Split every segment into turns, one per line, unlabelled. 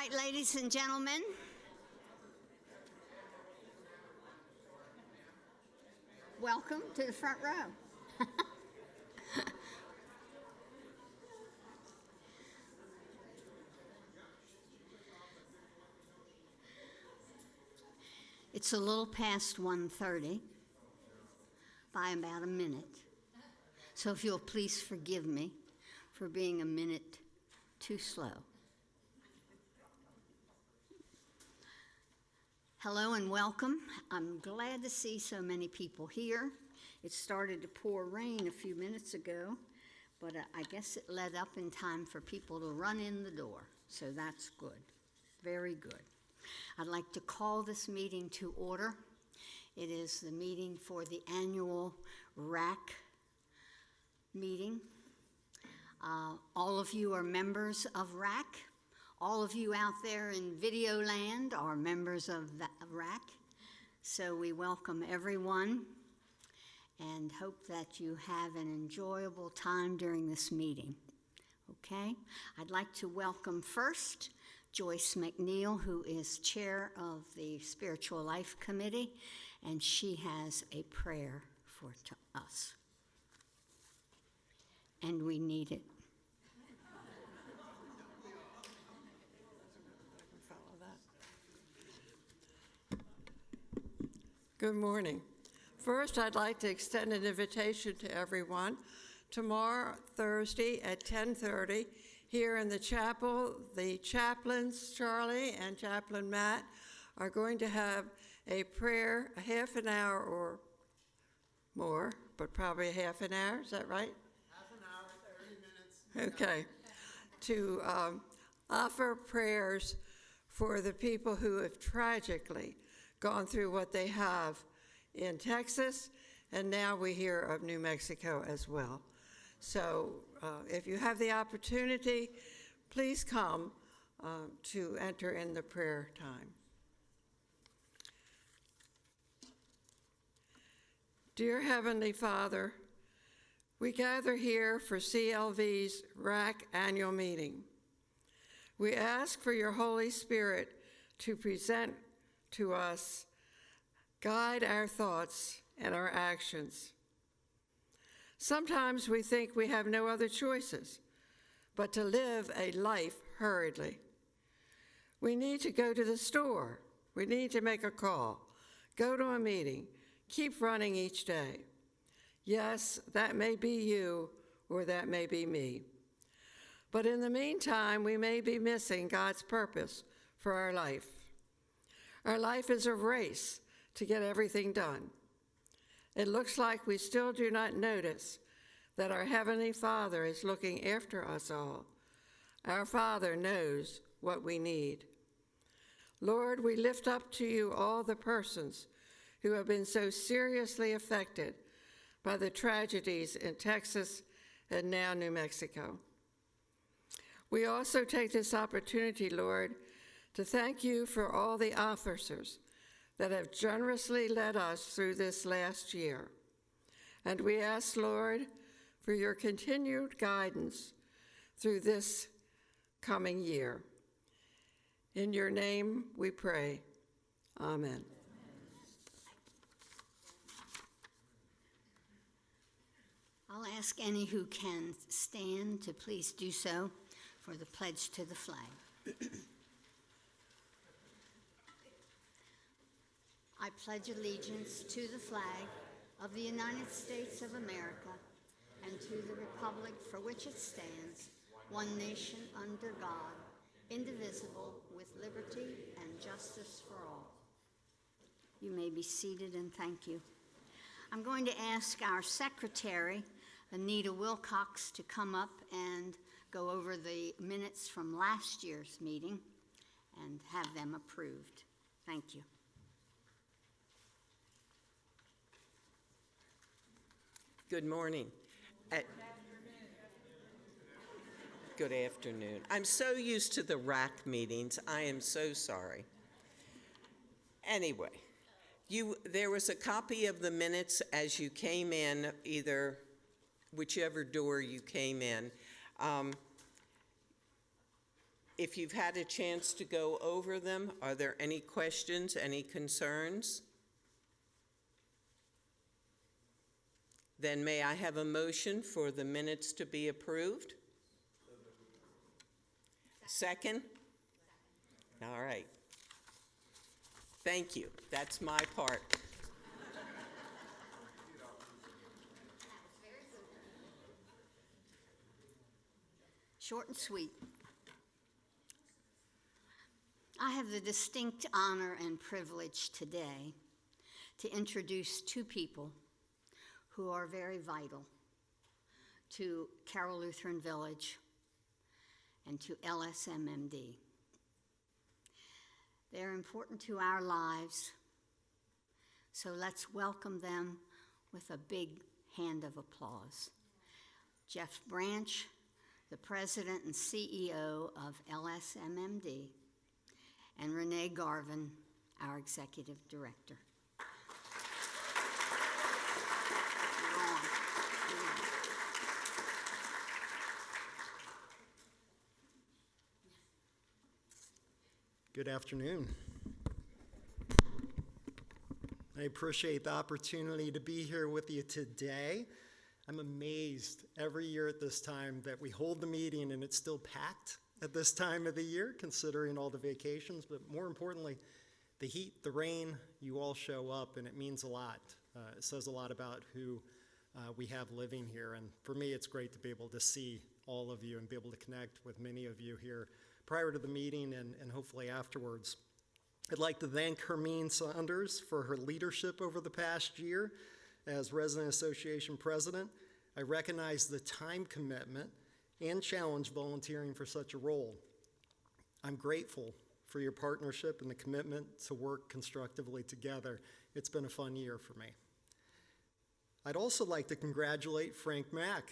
right, ladies and gentlemen. Welcome to the front row. It's a little past 1:30 by about a minute. So if you'll please forgive me for being a minute too slow. Hello and welcome. I'm glad to see so many people here. It started to pour rain a few minutes ago, but I guess it let up in time for people to run in the door. So that's good, very good. I'd like to call this meeting to order. It is the meeting for the annual RAC meeting. All of you are members of RAC. All of you out there in video land are members of RAC. So we welcome everyone and hope that you have an enjoyable time during this meeting. Okay? I'd like to welcome first Joyce McNeil, who is chair of the Spiritual Life Committee, and she has a prayer for us. And we need it.
Good morning. First, I'd like to extend an invitation to everyone. Tomorrow, Thursday at 10:30, here in the chapel, the chaplains, Charlie and Chaplain Matt, are going to have a prayer, a half an hour or more, but probably a half an hour, is that right?
Half an hour, 30 minutes.
Okay. To offer prayers for the people who have tragically gone through what they have in Texas, and now we hear of New Mexico as well. So if you have the opportunity, please come to enter in the prayer time. Dear Heavenly Father, we gather here for CLV's RAC annual meeting. We ask for your Holy Spirit to present to us, guide our thoughts and our actions. Sometimes we think we have no other choices but to live a life hurriedly. We need to go to the store. We need to make a call, go to a meeting, keep running each day. Yes, that may be you or that may be me. But in the meantime, we may be missing God's purpose for our life. Our life is a race to get everything done. It looks like we still do not notice that our Heavenly Father is looking after us all. Our Father knows what we need. Lord, we lift up to you all the persons who have been so seriously affected by the tragedies in Texas and now New Mexico. We also take this opportunity, Lord, to thank you for all the officers that have generously led us through this last year. And we ask, Lord, for your continued guidance through this coming year. In your name we pray. Amen.
I'll ask any who can stand to please do so for the pledge to the flag. I pledge allegiance to the flag of the United States of America and to the republic for which it stands, one nation under God, indivisible, with liberty and justice for all. You may be seated, and thank you. I'm going to ask our secretary, Anita Wilcox, to come up and go over the minutes from last year's meeting and have them approved. Thank you.
Good morning. Good afternoon. I'm so used to the RAC meetings. I am so sorry. Anyway, there was a copy of the minutes as you came in, either whichever door you came in. If you've had a chance to go over them, are there any questions, any concerns? Then may I have a motion for the minutes to be approved? Second? All right. Thank you. That's my part.
Short and sweet. I have the distinct honor and privilege today to introduce two people who are very vital to Carroll Lutheran Village and to LSMMD. They're important to our lives, so let's welcome them with a big hand of applause. Jeff Branch, the President and CEO of LSMMD, and Renee Garvin, our Executive Director. You're on.
Good afternoon. I appreciate the opportunity to be here with you today. I'm amazed every year at this time that we hold the meeting and it's still packed at this time of the year, considering all the vacations, but more importantly, the heat, the rain, you all show up, and it means a lot. It says a lot about who we have living here, and for me, it's great to be able to see all of you and be able to connect with many of you here prior to the meeting and hopefully afterwards. I'd like to thank Hermine Saunders for her leadership over the past year as Resident Association President. I recognize the time commitment and challenge volunteering for such a role. I'm grateful for your partnership and the commitment to work constructively together. It's been a fun year for me. I'd also like to congratulate Frank Mack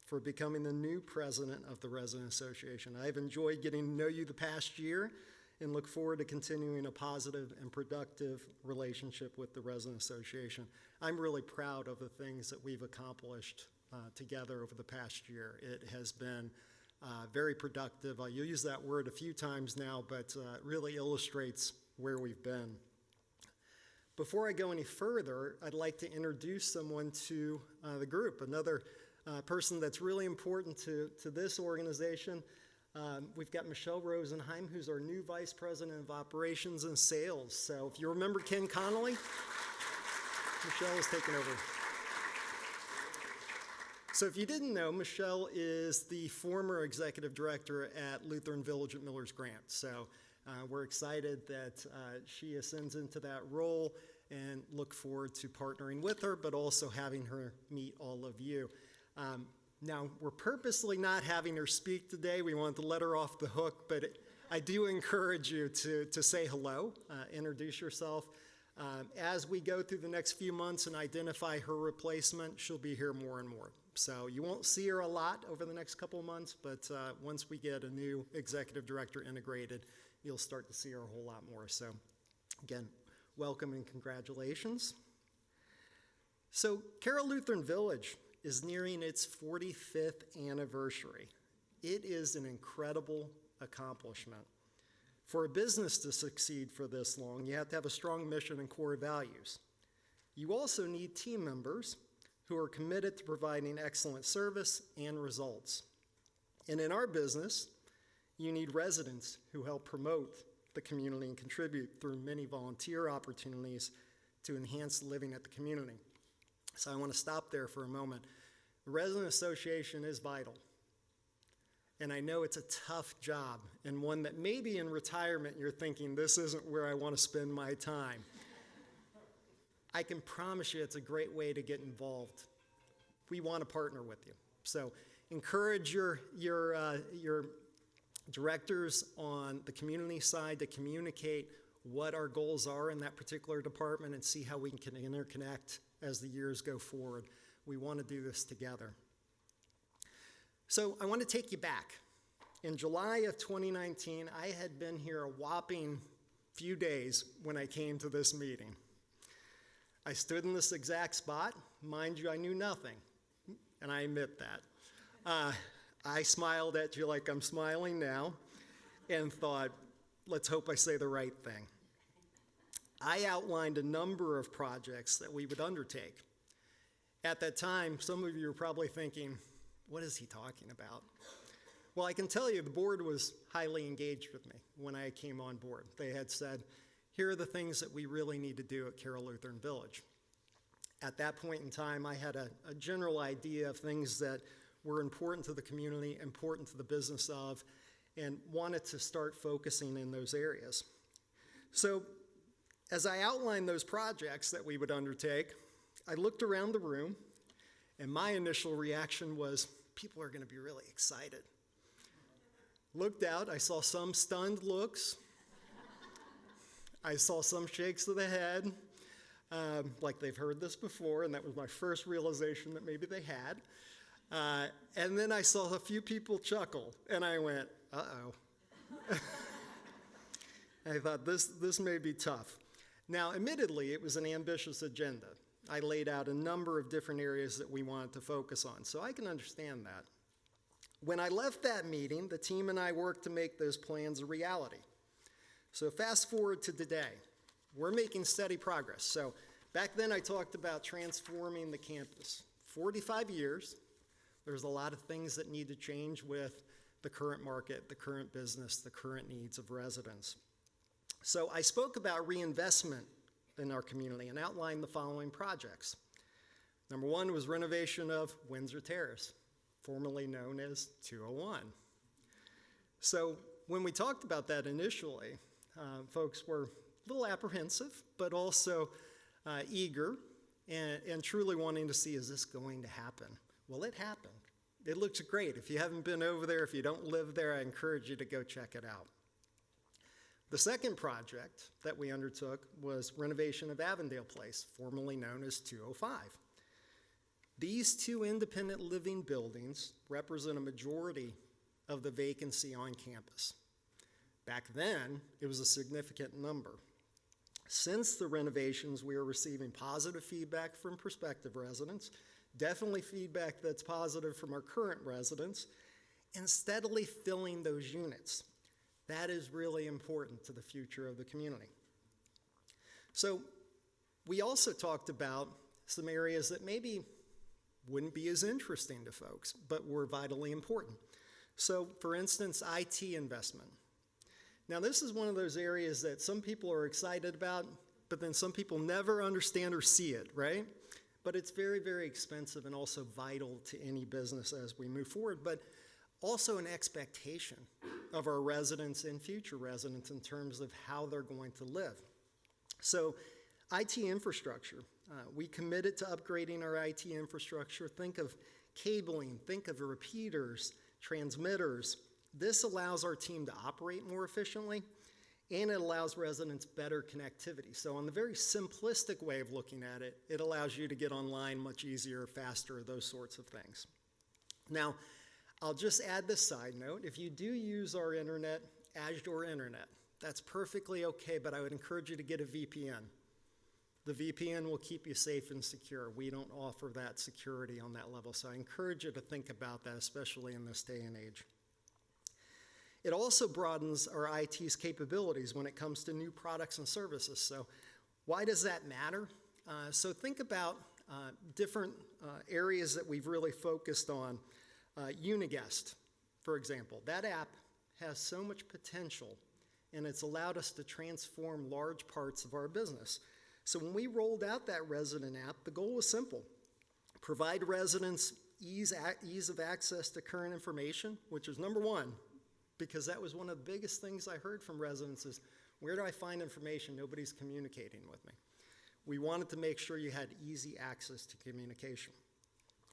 for becoming the new president of the Resident Association. I've enjoyed getting to know you the past year and look forward to continuing a positive and productive relationship with the Resident Association. I'm really proud of the things that we've accomplished together over the past year. It has been very productive. I'll use that word a few times now, but it really illustrates where we've been. Before I go any further, I'd like to introduce someone to the group, another person that's really important to this organization. We've got Michelle Rosenheim, who's our new Vice President of Operations and Sales. So if you remember Ken Connolly, Michelle is taking over. So if you didn't know, Michelle is the former executive director at Lutheran Village at Miller's Grant. So we're excited that she ascends into that role and look forward to partnering with her, but also having her meet all of you. Now, we're purposely not having her speak today. We wanted to let her off the hook, but I do encourage you to say hello, introduce yourself. As we go through the next few months and identify her replacement, she'll be here more and more. So you won't see her a lot over the next couple of months, but once we get a new executive director integrated, you'll start to see her a whole lot more. So again, welcome and congratulations. So Carroll Lutheran Village is nearing its 45th anniversary. It is an incredible accomplishment. For a business to succeed for this long, you have to have a strong mission and core values. You also need team members who are committed to providing excellent service and results. And in our business, you need residents who help promote the community and contribute through many volunteer opportunities to enhance living at the community. So I want to stop there for a moment. The Resident Association is vital. And I know it's a tough job, and one that maybe in retirement you're thinking, this isn't where I want to spend my time. I can promise you it's a great way to get involved. We want to partner with you. So encourage your directors on the community side to communicate what our goals are in that particular department and see how we can interconnect as the years go forward. We want to do this together. So I want to take you back. In July of 2019, I had been here a whopping few days when I came to this meeting. I stood in this exact spot. Mind you, I knew nothing, and I admit that. I smiled at you like I'm smiling now, and thought, let's hope I say the right thing. I outlined a number of projects that we would undertake. At that time, some of you were probably thinking, what is he talking about? Well, I can tell you the board was highly engaged with me when I came on board. They had said, here are the things that we really need to do at Carroll Lutheran Village. At that point in time, I had a general idea of things that were important to the community, important to the business of, and wanted to start focusing in those areas. So as I outlined those projects that we would undertake, I looked around the room, and my initial reaction was, people are going to be really excited. Looked out, I saw some stunned looks. I saw some shakes of the head, like they've heard this before, and that was my first realization that maybe they had. And then I saw a few people chuckle, and I went, uh-oh. I thought, this may be tough. Now, admittedly, it was an ambitious agenda. I laid out a number of different areas that we wanted to focus on, so I can understand that. When I left that meeting, the team and I worked to make those plans a reality. So fast forward to today. We're making steady progress. So back then I talked about transforming the campus. 45 years, there's a lot of things that need to change with the current market, the current business, the current needs of residents. So I spoke about reinvestment in our community and outlined the following projects. Number one was renovation of Windsor Terrace, formerly known as 201. So when we talked about that initially, folks were a little apprehensive, but also eager and truly wanting to see, is this going to happen? Well, it happened. It looks great. If you haven't been over there, if you don't live there, I encourage you to go check it out. The second project that we undertook was renovation of Avondale Place, formerly known as 205. These two independent living buildings represent a majority of the vacancy on campus. Back then, it was a significant number. Since the renovations, we are receiving positive feedback from prospective residents, definitely feedback that's positive from our current residents, and steadily filling those units. That is really important to the future of the community. So we also talked about some areas that maybe wouldn't be as interesting to folks, but were vitally important. So for instance, IT investment. Now this is one of those areas that some people are excited about, but then some people never understand or see it, right? But it's very, very expensive and also vital to any business as we move forward, but also an expectation of our residents and future residents in terms of how they're going to live. So IT infrastructure, we committed to upgrading our IT infrastructure. Think of cabling, think of repeaters, transmitters. This allows our team to operate more efficiently, and it allows residents better connectivity. So on the very simplistic way of looking at it, it allows you to get online much easier, faster, those sorts of things. Now, I'll just add this side note. If you do use our internet, Azure Internet, that's perfectly okay, but I would encourage you to get a VPN. The VPN will keep you safe and secure. We don't offer that security on that level, so I encourage you to think about that, especially in this day and age. It also broadens our IT's capabilities when it comes to new products and services. So why does that matter? So think about different areas that we've really focused on. Uniguest, for example, that app has so much potential, and it's allowed us to transform large parts of our business. So when we rolled out that resident app, the goal was simple. Provide residents ease of access to current information, which is number one, because that was one of the biggest things I heard from residents is, where do I find information? Nobody's communicating with me. We wanted to make sure you had easy access to communication.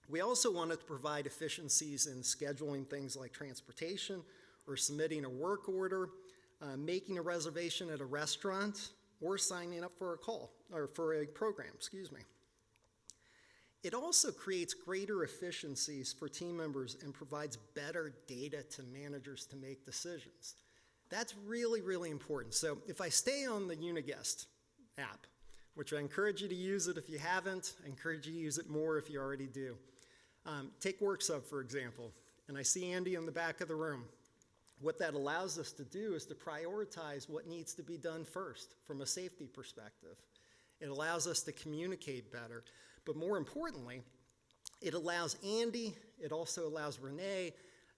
We also wanted to provide efficiencies in scheduling things like transportation or submitting a work order, making a reservation at a restaurant, or signing up for a call, or for a program, excuse me. It also creates greater efficiencies for team members and provides better data to managers to make decisions. That's really, really important. So if I stay on the Uniguest app, which I encourage you to use it if you haven't, I encourage you to use it more if you already do. Take WorkSub, for example, and I see Andy in the back of the room. What that allows us to do is to prioritize what needs to be done first from a safety perspective. It allows us to communicate better, but more importantly, it allows Andy, it also allows Renee,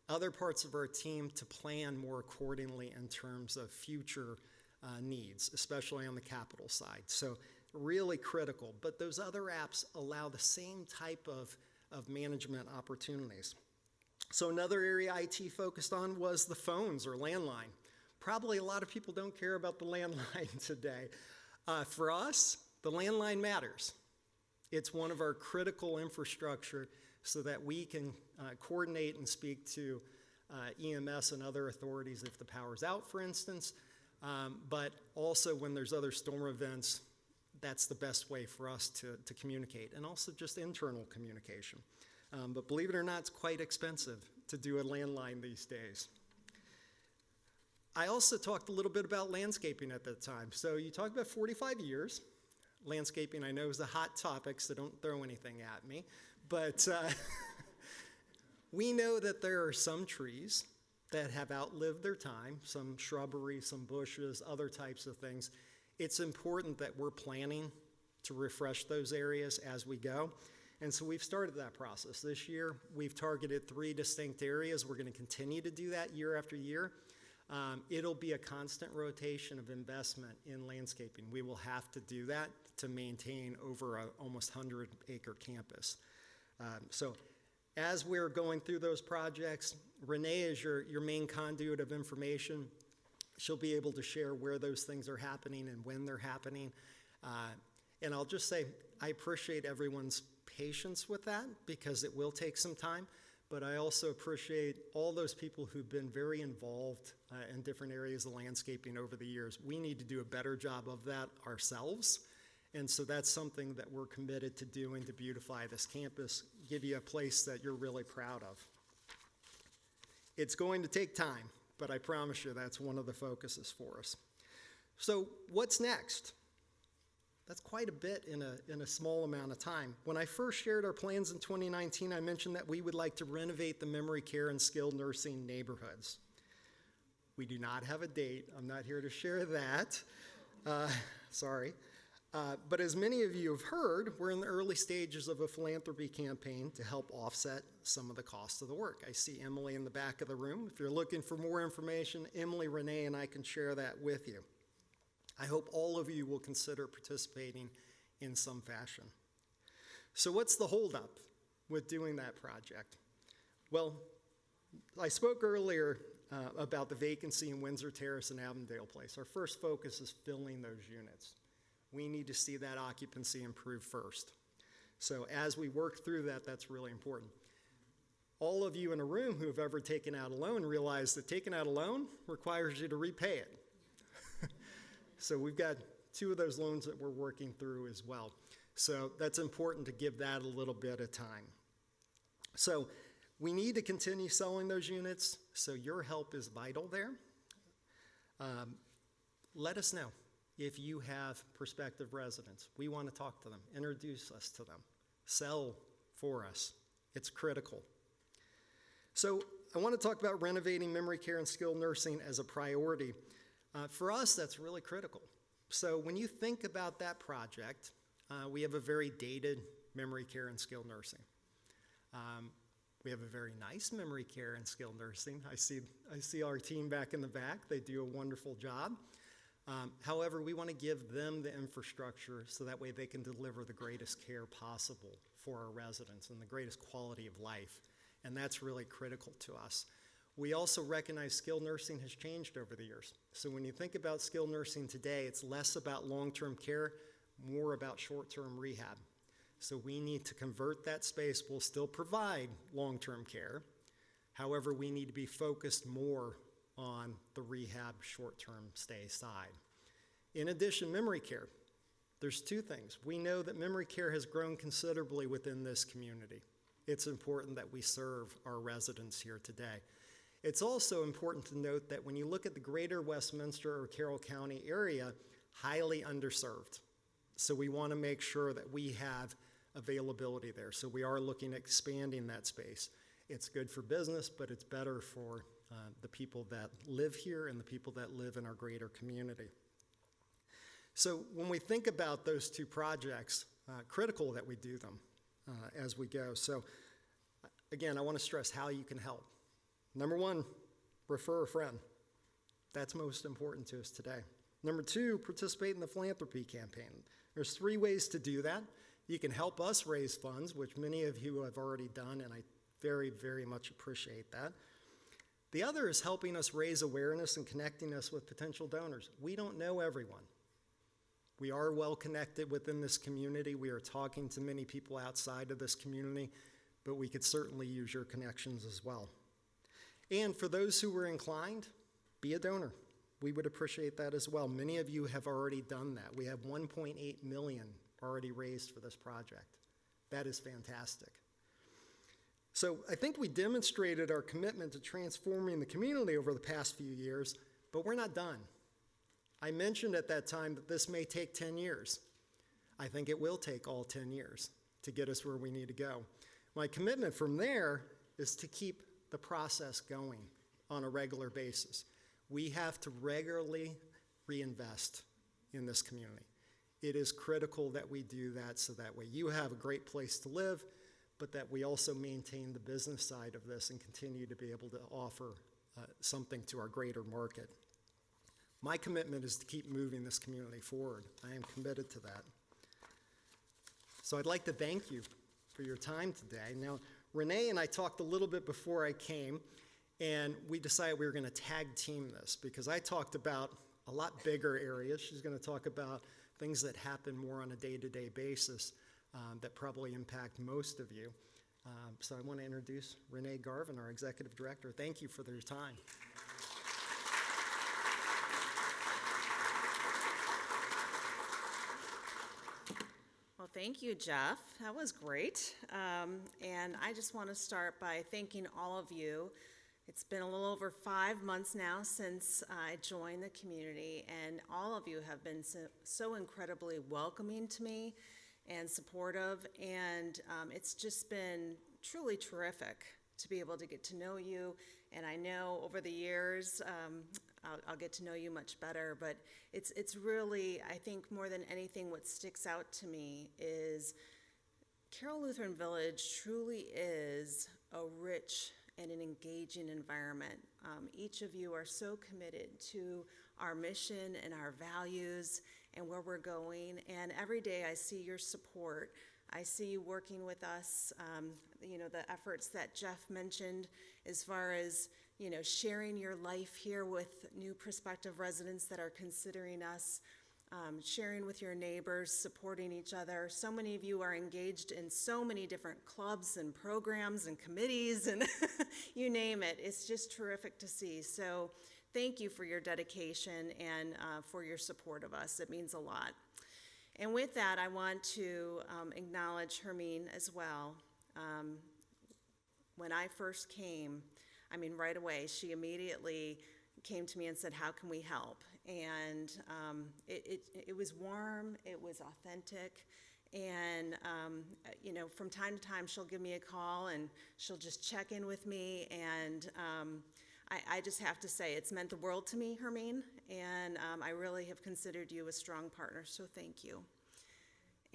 other parts of our team to plan more accordingly in terms of future needs, especially on the capital side. So really critical, but those other apps allow the same type of management opportunities. So another area IT focused on was the phones or landline. Probably a lot of people don't care about the landline today. For us, the landline matters. It's one of our critical infrastructure so that we can coordinate and speak to EMS and other authorities if the power's out, for instance. But also when there's other storm events, that's the best way for us to communicate, and also just internal communication. But believe it or not, it's quite expensive to do a landline these days. I also talked a little bit about landscaping at that time. So you talk about 45 years. Landscaping, I know, is a hot topic, so don't throw anything at me. But we know that there are some trees that have outlived their time, some shrubbery, some bushes, other types of things. It's important that we're planning to refresh those areas as we go. And so we've started that process. This year, we've targeted 3 distinct areas. We're going to continue to do that year after year. It'll be a constant rotation of investment in landscaping. We will have to do that to maintain over a almost 100-acre campus. So as we're going through those projects, Renee is your main conduit of information. She'll be able to share where those things are happening and when they're happening. And I'll just say, I appreciate everyone's patience with that because it will take some time, but I also appreciate all those people who've been very involved in different areas of landscaping over the years. We need to do a better job of that ourselves, and so that's something that we're committed to doing to beautify this campus, give you a place that you're really proud of. It's going to take time, but I promise you that's one of the focuses for us. So what's next? That's quite a bit in a small amount of time. When I first shared our plans in 2019, I mentioned that we would like to renovate the memory care and skilled nursing neighborhoods. We do not have a date. I'm not here to share that. Sorry. But as many of you have heard, we're in the early stages of a philanthropy campaign to help offset some of the cost of the work. I see Emily in the back of the room. If you're looking for more information, Emily, Renee, and I can share that with you. I hope all of you will consider participating in some fashion. So what's the holdup with doing that project? Well, I spoke earlier about the vacancy in Windsor Terrace and Avondale Place. Our first focus is filling those units. We need to see that occupancy improve first. So as we work through that, that's really important. All of you in a room who have ever taken out a loan realize that taking out a loan requires you to repay it. So we've got 2 of those loans that we're working through as well. So that's important to give that a little bit of time. So we need to continue selling those units, so your help is vital there. Let us know if you have prospective residents. We want to talk to them, introduce us to them, sell for us. It's critical. So I want to talk about renovating memory care and skilled nursing as a priority. For us, that's really critical. So when you think about that project, we have a very dated memory care and skilled nursing. We have a very nice memory care and skilled nursing. I see our team back in the back. They do a wonderful job. However, we want to give them the infrastructure so that way they can deliver the greatest care possible for our residents and the greatest quality of life. And that's really critical to us. We also recognize skilled nursing has changed over the years. So when you think about skilled nursing today, it's less about long-term care, more about short-term rehab. So we need to convert that space. We'll still provide long-term care. However, we need to be focused more on the rehab short-term stay side. In addition, memory care. There's 2 things. We know that memory care has grown considerably within this community. It's important that we serve our residents here today. It's also important to note that when you look at the greater Westminster or Carroll County area, highly underserved. So we want to make sure that we have availability there. So we are looking at expanding that space. It's good for business, but it's better for the people that live here and the people that live in our greater community. So when we think about those two projects, critical that we do them as we go. So again, I want to stress how you can help. Number one, refer a friend. That's most important to us today. Number two, participate in the philanthropy campaign. There's 3 ways to do that. You can help us raise funds, which many of you have already done, and I very, very much appreciate that. The other is helping us raise awareness and connecting us with potential donors. We don't know everyone. We are well connected within this community. We are talking to many people outside of this community, but we could certainly use your connections as well. And for those who were inclined, be a donor. We would appreciate that as well. Many of you have already done that. We have $1.8 million already raised for this project. That is fantastic. So I think we demonstrated our commitment to transforming the community over the past few years, but we're not done. I mentioned at that time that this may take 10 years. I think it will take all 10 years to get us where we need to go. My commitment from there is to keep the process going on a regular basis. We have to regularly reinvest in this community. It is critical that we do that so that way you have a great place to live, but that we also maintain the business side of this and continue to be able to offer something to our greater market. My commitment is to keep moving this community forward. I am committed to that. So I'd like to thank you for your time today. Now, Renee and I talked a little bit before I came, and we decided we were going to tag team this because I talked about a lot bigger areas. She's going to talk about things that happen more on a day-to-day basis that probably impact most of you. So I want to introduce Renee Garvin, our Executive Director. Thank you for your time.
Well, thank you, Jeff. That was great. And I just want to start by thanking all of you. It's been a little over 5 months now since I joined the community, and all of you have been so incredibly welcoming to me and supportive, and it's just been truly terrific to be able to get to know you. And I know over the years, I'll get to know you much better, but it's really, I think more than anything, what sticks out to me is Carroll Lutheran Village truly is a rich and an engaging environment. Each of you are so committed to our mission and our values and where we're going, and every day I see your support. I see you working with us, the efforts that Jeff mentioned as far as, sharing your life here with new prospective residents that are considering us, sharing with your neighbors, supporting each other. So many of you are engaged in so many different clubs and programs and committees and you name it. It's just terrific to see. So thank you for your dedication and for your support of us. It means a lot. And with that, I want to acknowledge Hermine as well. When I first came, right away, she immediately came to me and said, how can we help? And it was warm, it was authentic, and from time to time she'll give me a call and she'll just check in with me, and I just have to say it's meant the world to me, Hermine, and I really have considered you a strong partner, so thank you.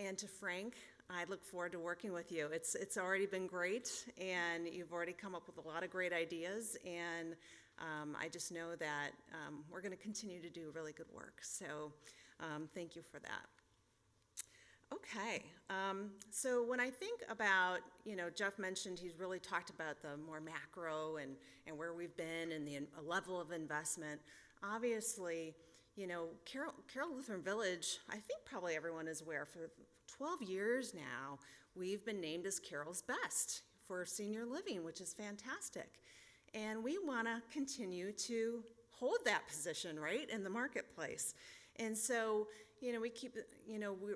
And to Frank, I look forward to working with you. It's already been great, and you've already come up with a lot of great ideas, and I just know that we're going to continue to do really good work. So thank you for that. Okay, so when I think about, Jeff mentioned he's really talked about the more macro and where we've been and the level of investment. Obviously, Carroll Lutheran Village, I think probably everyone is aware, for 12 years now, we've been named as Carroll's Best for senior living, which is fantastic. And we want to continue to hold that position, right, in the marketplace. And so, we keep,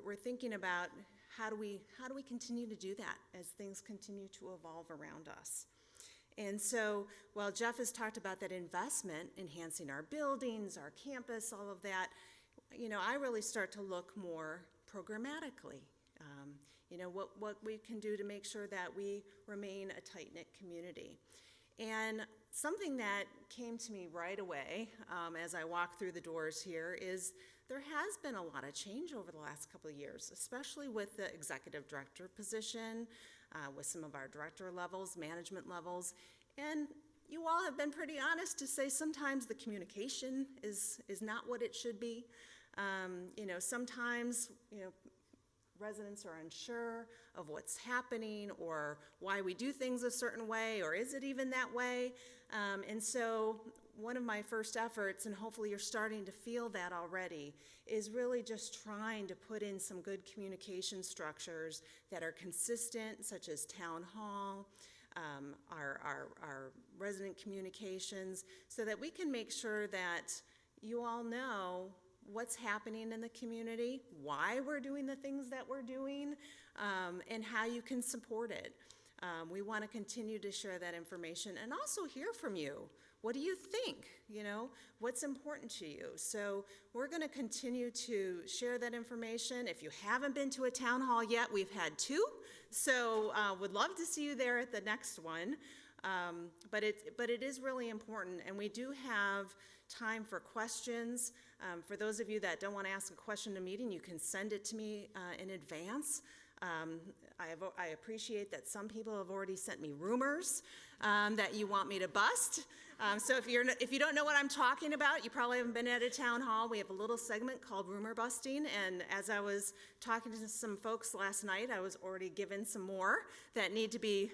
we're thinking about how do we continue to do that as things continue to evolve around us. And so, while Jeff has talked about that investment, enhancing our buildings, our campus, all of that, I really start to look more programmatically. what we can do to make sure that we remain a tight-knit community. And something that came to me right away as I walked through the doors here is there has been a lot of change over the last couple of years, especially with the executive director position, with some of our director levels, management levels, and you all have been pretty honest to say sometimes the communication is not what it should be. Sometimes, residents are unsure of what's happening or why we do things a certain way, or is it even that way? And so one of my first efforts, and hopefully you're starting to feel that already, is really just trying to put in some good communication structures that are consistent, such as town hall, our resident communications, so that we can make sure that you all know what's happening in the community, why we're doing the things that we're doing, and how you can support it. We want to continue to share that information and also hear from you. What do you think? What's important to you? So we're going to continue to share that information. If you haven't been to a town hall yet, we've had 2, so would love to see you there at the next one. But it is really important, and we do have time for questions. For those of you that don't want to ask a question in a meeting, you can send it to me in advance. I appreciate that some people have already sent me rumors that you want me to bust. So if you don't know what I'm talking about, you probably haven't been at a town hall. We have a little segment called Rumor Busting, and as I was talking to some folks last night, I was already given some more that need to be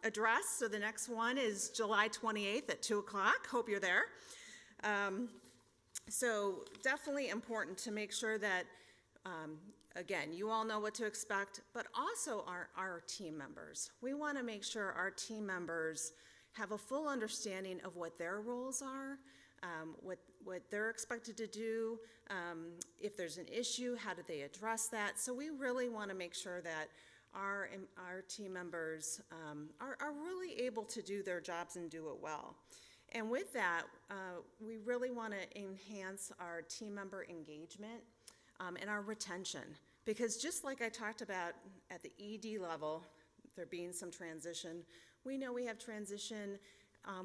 addressed. So the next one is July 28th at 2 o'clock. Hope you're there. So definitely important to make sure that, again, you all know what to expect, but also our team members. We want to make sure our team members have a full understanding of what their roles are, what they're expected to do. If there's an issue, how do they address that? So we really want to make sure that our team members are really able to do their jobs and do it well. And with that, we really want to enhance our team member engagement and our retention. Because just like I talked about at the ED level, there being some transition, we know we have transition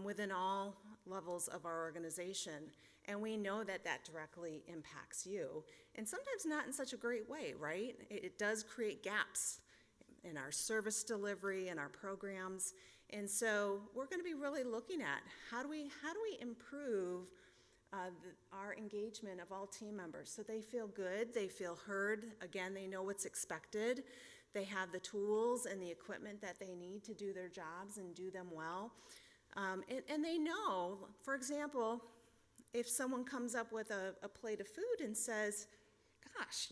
within all levels of our organization. And we know that that directly impacts you. And sometimes not in such a great way, right? It does create gaps in our service delivery and our programs. And so we're going to be really looking at how do we improve our engagement of all team members so they feel good, they feel heard, again, they know what's expected, they have the tools and the equipment that they need to do their jobs and do them well. And they know, for example, if someone comes up with a plate of food and says, gosh,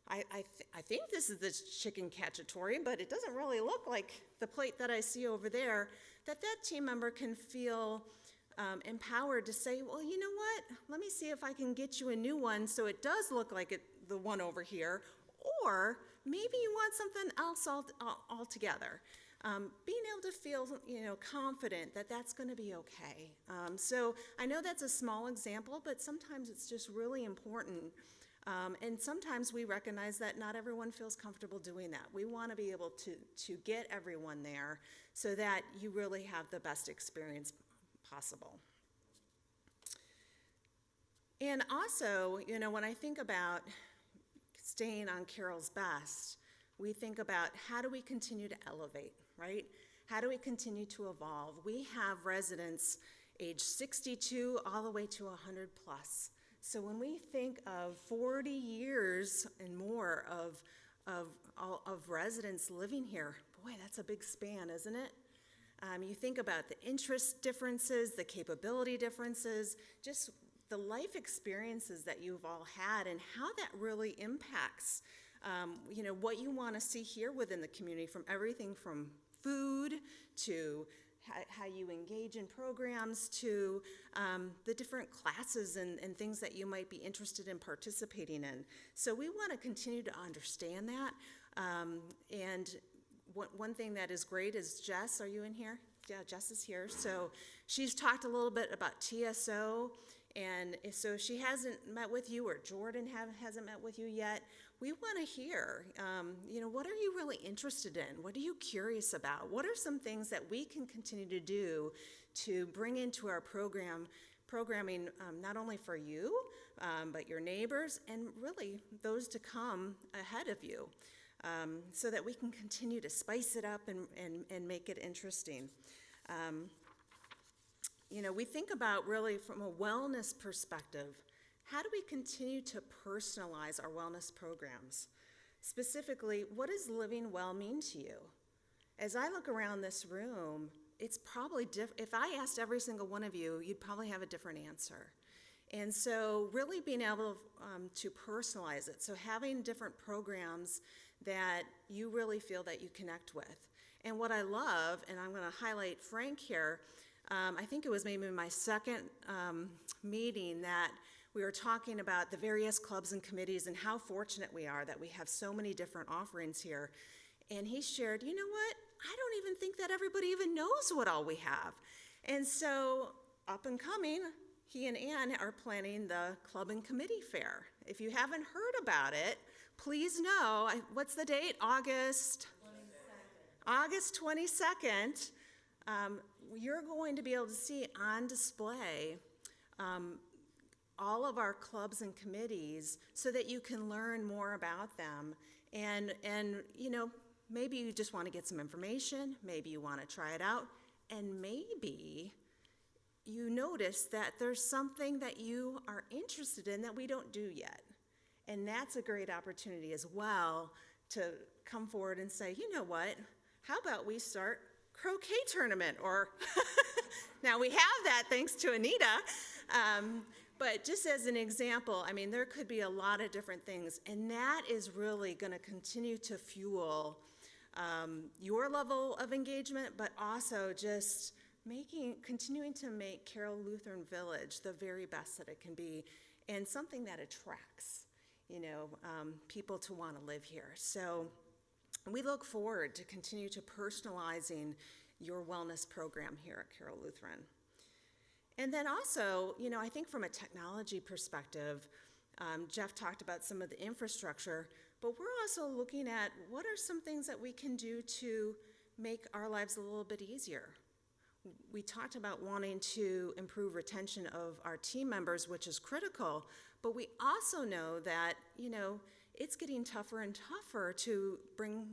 I think this is the chicken cacciatore, but it doesn't really look like the plate that I see over there, that team member can feel empowered to say, well, you know what, let me see if I can get you a new one so it does look like the one over here, or maybe you want something else altogether. Being able to feel, confident that that's going to be okay. So I know that's a small example, but sometimes it's just really important. And sometimes we recognize that not everyone feels comfortable doing that. We want to be able to get everyone there so that you really have the best experience possible. And also, when I think about staying on Carroll's best, we think about how do we continue to elevate, right? How do we continue to evolve? We have residents age 62 all the way to 100 plus. So when we think of 40 years and more of residents living here, boy, that's a big span, isn't it? You think about the interest differences, the capability differences, just the life experiences that you've all had and how that really impacts, what you want to see here within the community, from everything from food to how you engage in programs to the different classes and things that you might be interested in participating in. So we want to continue to understand that. And one thing that is great is Jess, are you in here? Yeah, Jess is here. So she's talked a little bit about TSO. And so if she hasn't met with you or Jordan hasn't met with you yet, we want to hear, what are you really interested in? What are you curious about? What are some things that we can continue to do to bring into our programming, not only for you, but your neighbors and really those to come ahead of you, so that we can continue to spice it up and make it interesting. We think about really from a wellness perspective, how do we continue to personalize our wellness programs? Specifically, what does living well mean to you? As I look around this room, it's probably if I asked every single one of you, you'd probably have a different answer. And so really being able to personalize it, so having different programs that you really feel that you connect with. And what I love, and I'm going to highlight Frank here, I think it was maybe my second meeting that we were talking about the various clubs and committees and how fortunate we are that we have so many different offerings here. And he shared, you know what, I don't even think that everybody even knows what all we have. And so up and coming, he and Ann are planning the club and committee fair. If you haven't heard about it, please know, what's the date? August 22nd. August 22nd. You're going to be able to see on display all of our clubs and committees so that you can learn more about them. And maybe you just want to get some information, maybe you want to try it out, and maybe you notice that there's something that you are interested in that we don't do yet. And that's a great opportunity as well to come forward and say, you know what, how about we start croquet tournament? Or now we have that thanks to Anita. But just as an example, there could be a lot of different things, and that is really going to continue to fuel your level of engagement, but also just continuing to make Carroll Lutheran Village the very best that it can be, and something that attracts, people to want to live here. So we look forward to continue to personalizing your wellness program here at Carroll Lutheran. And then also, I think from a technology perspective, Jeff talked about some of the infrastructure, but we're also looking at what are some things that we can do to make our lives a little bit easier. We talked about wanting to improve retention of our team members, which is critical, but we also know that, it's getting tougher and tougher to bring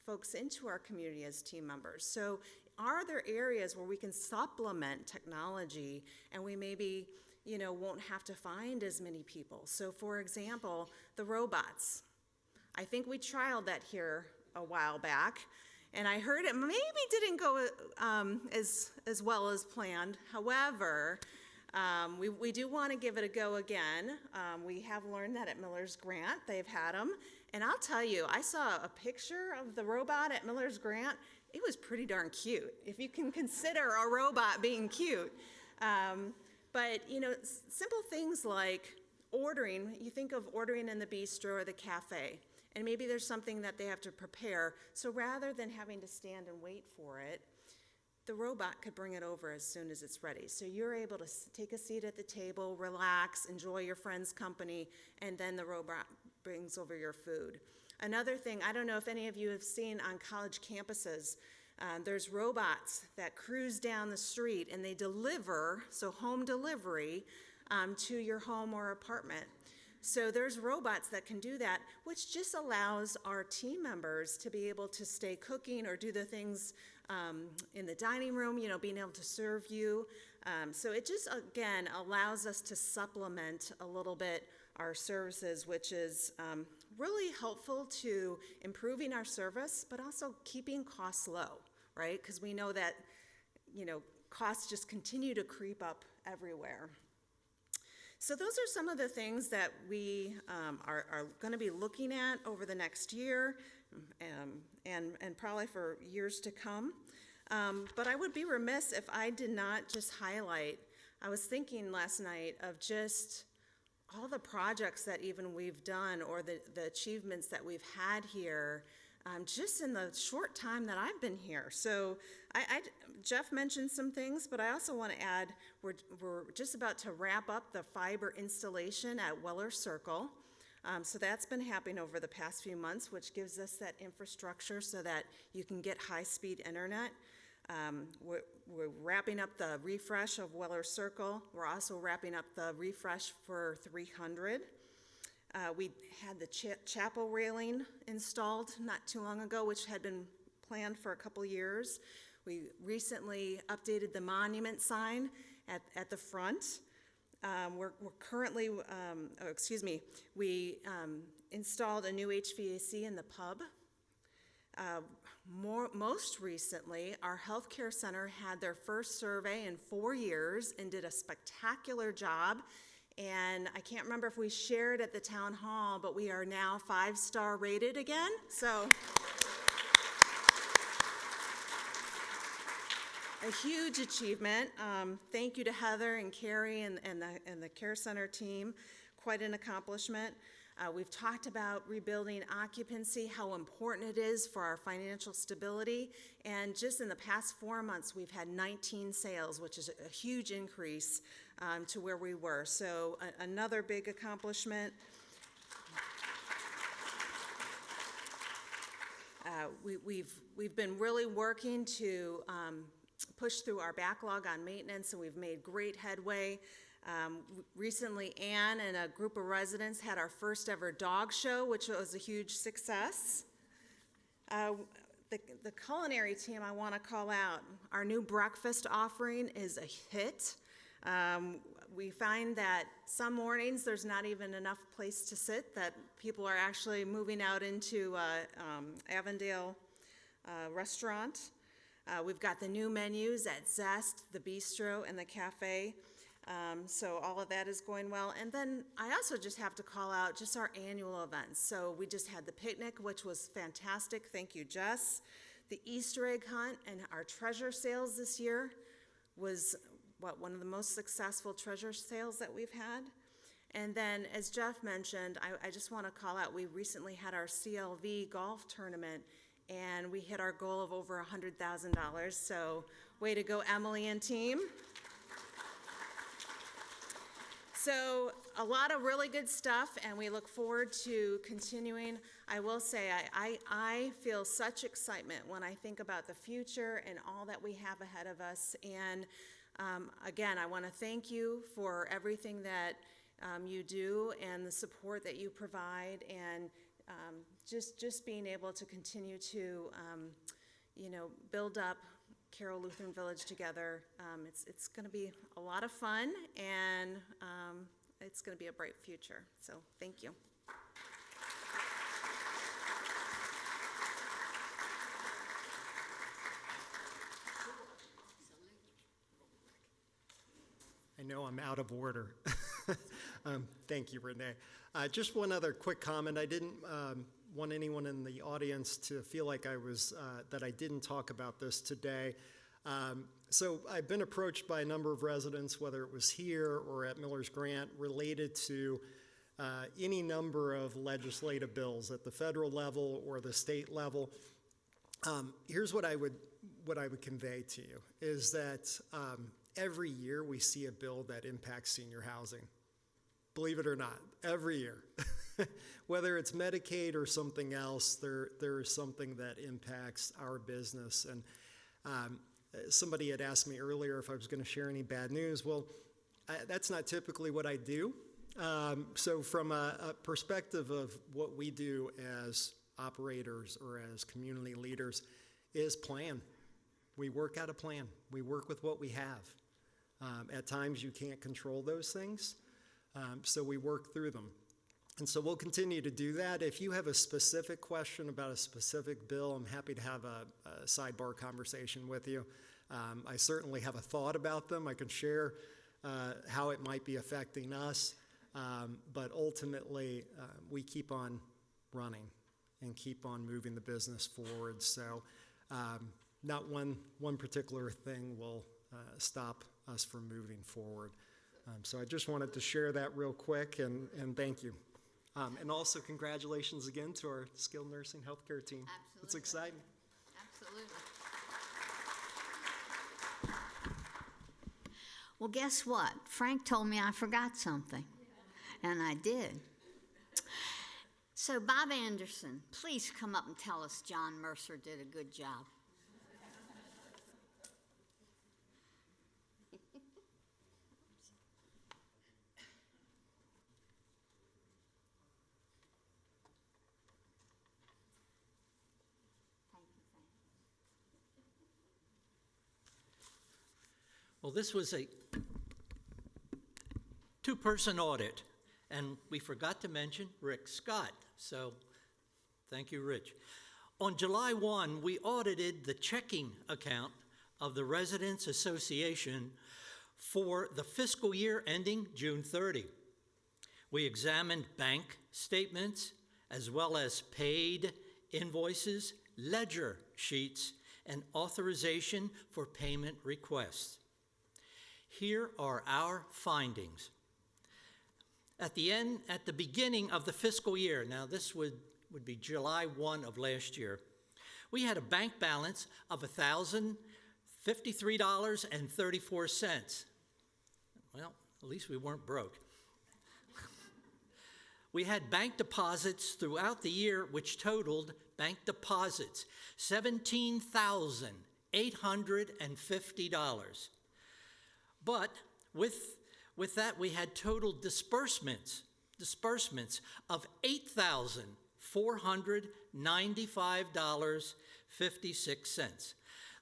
folks into our community as team members. So are there areas where we can supplement technology and we maybe, won't have to find as many people? So for example, the robots. I think we trialed that here a while back, and I heard it maybe didn't go as well as planned. However, we do want to give it a go again. We have learned that at Miller's Grant, they've had them. And I'll tell you, I saw a picture of the robot at Miller's Grant. It was pretty darn cute, if you can consider a robot being cute. But, simple things like ordering. You think of ordering in the bistro or the cafe, and maybe there's something that they have to prepare. So rather than having to stand and wait for it, the robot could bring it over as soon as it's ready. So you're able to take a seat at the table, relax, enjoy your friend's company, and then the robot brings over your food. Another thing, I don't know if any of you have seen on college campuses, there's robots that cruise down the street and they deliver, so home delivery, to your home or apartment. So there's robots that can do that, which just allows our team members to be able to stay cooking or do the things in the dining room, being able to serve you. So it just, again, allows us to supplement a little bit our services, which is really helpful to improving our service, but also keeping costs low, right? Because we know that, costs just continue to creep up everywhere. So those are some of the things that we are going to be looking at over the next year and probably for years to come. But I would be remiss if I did not just highlight, I was thinking last night of just all the projects that even we've done or the achievements that we've had here just in the short time that I've been here. So Jeff mentioned some things, but I also want to add we're just about to wrap up the fiber installation at Weller Circle. So that's been happening over the past few months, which gives us that infrastructure so that you can get high-speed internet. We're wrapping up the refresh of Weller Circle. We're also wrapping up the refresh for 300. We had the chapel railing installed not too long ago, which had been planned for a couple years. We recently updated the monument sign at the front. We're currently, we installed a new HVAC in the pub. Most recently, our healthcare center had their first survey in 4 years and did a spectacular job. And I can't remember if we shared at the town hall, but we are now 5-star rated again. So a huge achievement. Thank you to Heather and Carrie and the Care Center team. Quite an accomplishment. We've talked about rebuilding occupancy, how important it is for our financial stability. And just in the past 4 months, we've had 19 sales, which is a huge increase to where we were. So another big accomplishment. We've been really working to push through our backlog on maintenance, and we've made great headway. Recently, Ann and a group of residents had our first ever dog show, which was a huge success. The culinary team I want to call out, our new breakfast offering is a hit. We find that some mornings there's not even enough place to sit, that people are actually moving out into Avondale restaurant. We've got the new menus at Zest, the Bistro, and the Cafe. So all of that is going well. And then I also just have to call out just our annual events. So we just had the picnic, which was fantastic. Thank you, Jess. The Easter egg hunt and our treasure sales this year was, one of the most successful treasure sales that we've had. And then, as Jeff mentioned, I just want to call out, we recently had our CLV golf tournament, and we hit our goal of over $100,000. So way to go, Emily and team. So a lot of really good stuff, and we look forward to continuing. I will say I feel such excitement when I think about the future and all that we have ahead of us. And again, I want to thank you for everything that you do and the support that you provide, and just being able to continue to build up Carroll Lutheran Village together. It's going to be a lot of fun, and it's going to be a bright future. So thank you.
I know I'm out of order. Thank you, Renee. Just one other quick comment. I didn't want anyone in the audience to feel like that I didn't talk about this today. So I've been approached by a number of residents, whether it was here or at Miller's Grant, related to any number of legislative bills at the federal level or the state level. Here's what I would convey to you is that every year we see a bill that impacts senior housing. Believe it or not, every year. Whether it's Medicaid or something else, there is something that impacts our business. And somebody had asked me earlier if I was going to share any bad news. Well, that's not typically what I do. So from a perspective of what we do as operators or as community leaders is plan. We work out a plan. We work with what we have. At times you can't control those things, so we work through them. And so we'll continue to do that. If you have a specific question about a specific bill, I'm happy to have a sidebar conversation with you. I certainly have a thought about them. I can share how it might be affecting us, but ultimately we keep on running and keep on moving the business forward. So not one particular thing will stop us from moving forward. So I just wanted to share that real quick, and thank you. And also congratulations again to our skilled nursing healthcare team.
Absolutely.
It's exciting.
Absolutely. Well, guess what? Frank told me I forgot something, and I did. So Bob Anderson, please come up and tell us John Mercer did a good job.
Well, this was a two-person audit, and we forgot to mention Rick Scott, so thank you, Rich. On July 1, we audited the checking account of the Residents Association for the fiscal year ending June 30. We examined bank statements as well as paid invoices, ledger sheets, and authorization for payment requests. Here are our findings. At the beginning of the fiscal year, now this would be July 1 of last year, we had a bank balance of $1,053.34. Well, at least we weren't broke. We had bank deposits throughout the year which totaled bank deposits $17,850. But with that, we had total disbursements of $8,495.56,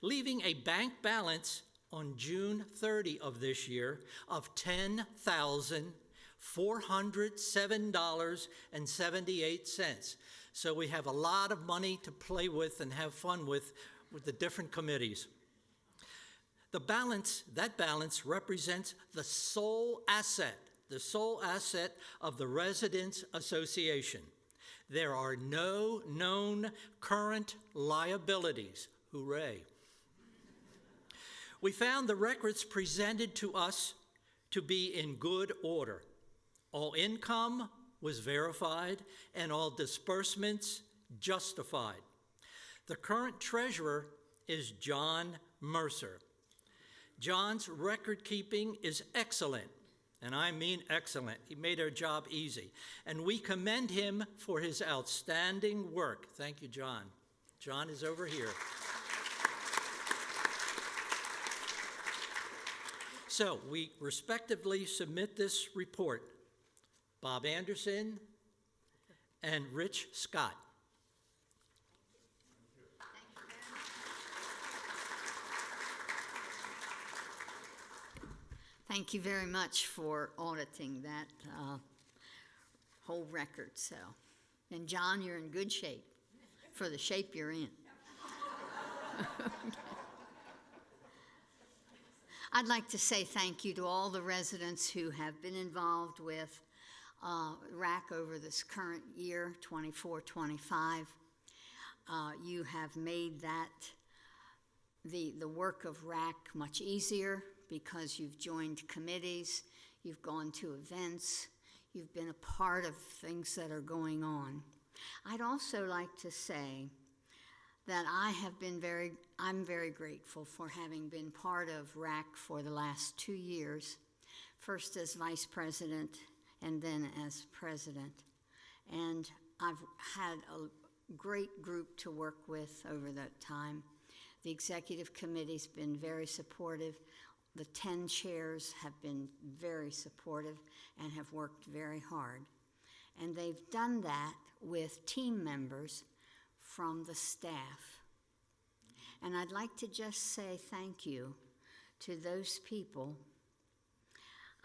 leaving a bank balance on June 30 of this year of $10,407.78. So we have a lot of money to play with and have fun with the different committees. That balance represents the sole asset of the Residents Association. There are no known current liabilities. Hooray. We found the records presented to us to be in good order. All income was verified and all disbursements justified. The current treasurer is John Mercer. John's record keeping is excellent, and I mean excellent. He made our job easy, and we commend him for his outstanding work. Thank you, John. John is over here. So we respectively submit this report. Bob Anderson and Rich Scott.
Thank you very much for auditing that whole record. So, and John, you're in good shape for the shape you're in. I'd like to say thank you to all the residents who have been involved with RAC over this current year, 24-25. You have made that the work of RAC much easier because you've joined committees, you've gone to events, you've been a part of things that are going on. I'd also like to say that I'm very grateful for having been part of RAC for the last 2 years, first as vice president and then as president. And I've had a great group to work with over that time. The executive committee's been very supportive. The 10 chairs have been very supportive and have worked very hard. And they've done that with team members from the staff. And I'd like to just say thank you to those people.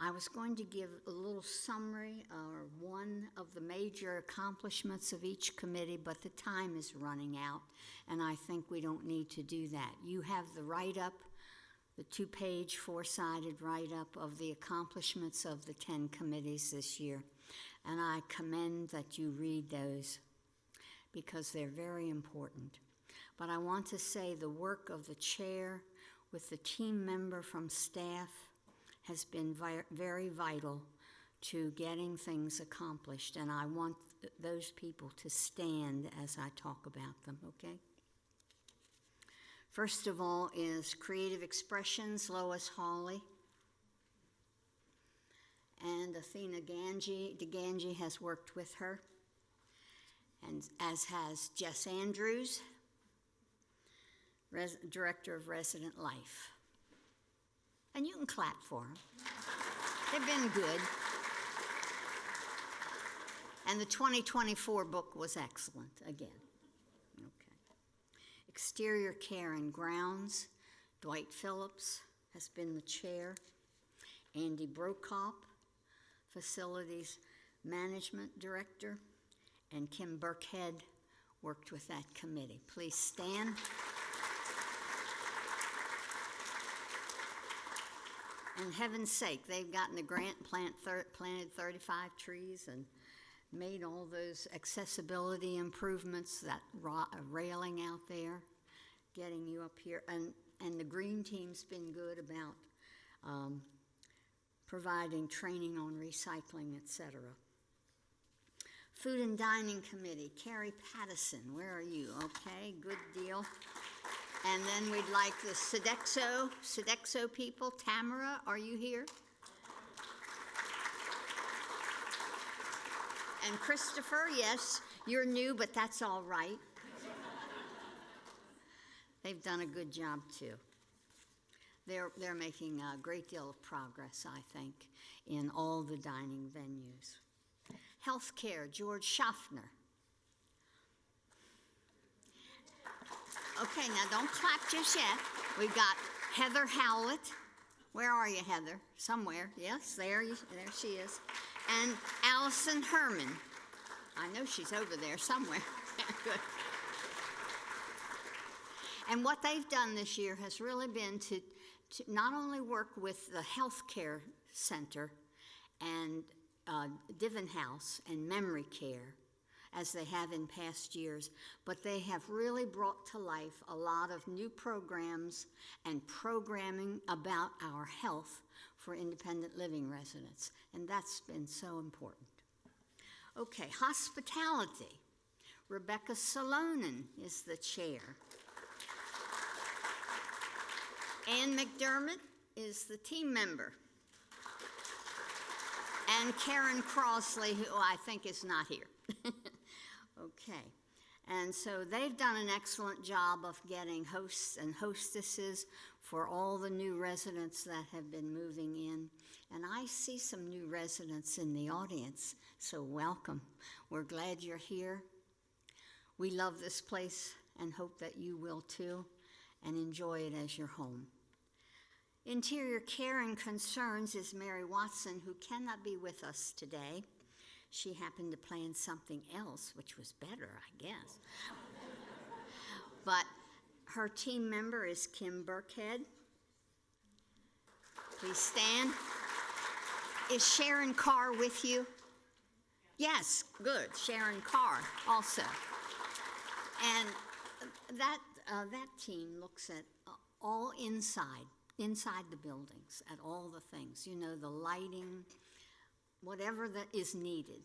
I was going to give a little summary or one of the major accomplishments of each committee, but the time is running out, and I think we don't need to do that. You have the write-up, the 2-page, 4-sided write-up of the accomplishments of the 10 committees this year. And I commend that you read those because they're very important. But I want to say the work of the chair with the team member from staff has been very vital to getting things accomplished. And I want those people to stand as I talk about them, okay? First of all is Creative Expressions, Lois Hawley. And Athena DeGangi has worked with her. and as has Jess Andrews, Director of Resident Life. And you can clap for them. They've been good. And the 2024 book was excellent, again. Okay. Exterior Care and Grounds, Dwight Phillips has been the chair. Andy Brokop, Facilities Management Director, and Kim Burkhead worked with that committee. Please stand. And heaven's sake, they've gotten a grant, planted 35 trees and made all those accessibility improvements, that railing out there, getting you up here. And the green team's been good about providing training on recycling, etc. Food and Dining Committee, Carrie Pattison, where are you? Okay, good deal. And then we'd like the Sodexo people. Tamara, are you here? And Christopher, yes, you're new, but that's all right. They've done a good job too. They're making a great deal of progress, I think, in all the dining venues. Healthcare, George Schaffner. Okay, now don't clap just yet. We've got Heather Howlett. Where are you, Heather? Somewhere. Yes, there she is. And Allison Herman. I know she's over there somewhere. Good. And what they've done this year has really been to not only work with the healthcare center and Diven House and memory care, as they have in past years, but they have really brought to life a lot of new programs and programming about our health for independent living residents, and that's been so important. Okay, hospitality. Rebecca Salonen is the chair. Ann McDermott is the team member. And Karen Crossley, who I think is not here. Okay, and so they've done an excellent job of getting hosts and hostesses for all the new residents that have been moving in. And I see some new residents in the audience, so welcome. We're glad you're here. We love this place and hope that you will too, and enjoy it as your home. Interior Care and Concerns is Mary Watson, who cannot be with us today. She happened to plan something else, which was better, I guess. But her team member is Kim Burkhead. Please stand. Is Sharon Carr with you? Yes, good. Sharon Carr also. And that team looks at all inside the buildings, at all the things, you know, the lighting, whatever that is needed.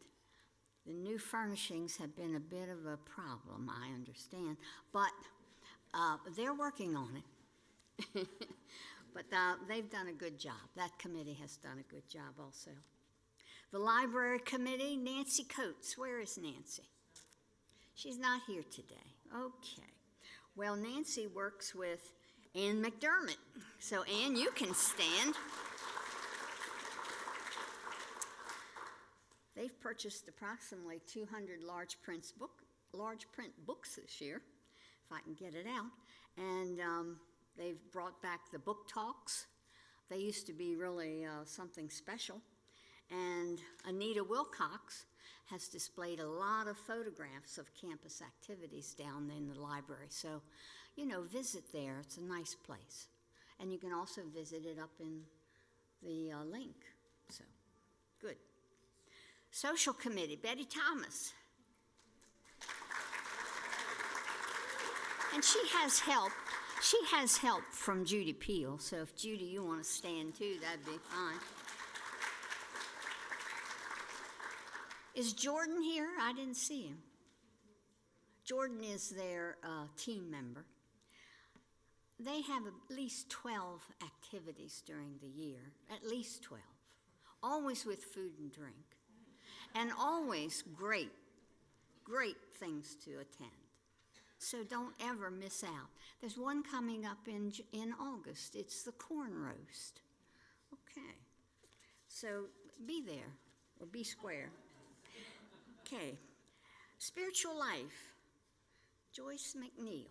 The new furnishings have been a bit of a problem, I understand, but they're working on it. But they've done a good job. That committee has done a good job also. The library committee, Nancy Coates. Where is Nancy? She's not here today. Okay. Well, Nancy works with Ann McDermott. So, Ann, you can stand. They've purchased approximately 200 large print books this year, if I can get it out. And they've brought back the book talks. They used to be really something special. And Anita Wilcox has displayed a lot of photographs of campus activities down in the library. So, you know, visit there. It's a nice place. And you can also visit it up in the link. So, good. Social Committee, Betty Thomas. And she has help. She has help from Judy Peel. So if Judy, you want to stand too, that'd be fine. Is Jordan here? I didn't see him. Jordan is their team member. They have at least 12 activities during the year, at least 12, always with food and drink, and always great great things to attend. So don't ever miss out. There's one coming up in August. It's the corn roast. Okay. So be there, or be square. Okay. Spiritual life. Joyce McNeil.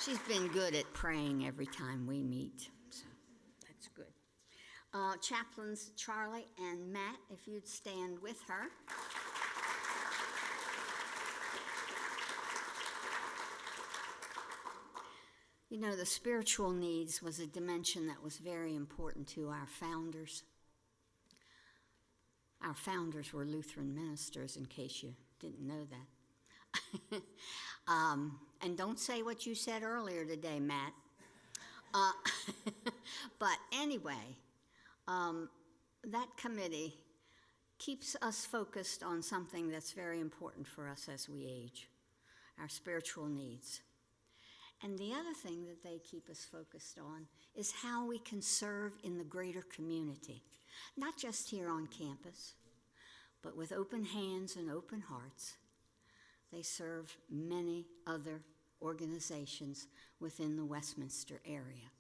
She's been good at praying every time we meet, so that's good. Chaplains Charlie and Matt, if you'd stand with her. You know, the spiritual needs was a dimension that was very important to our founders. Our founders were Lutheran ministers, in case you didn't know that. And don't say what you said earlier today, Matt. But anyway, that committee keeps us focused on something that's very important for us as we age, our spiritual needs. And the other thing that they keep us focused on is how we can serve in the greater community, not just here on campus, but with open hands and open hearts. They serve many other organizations within the Westminster area,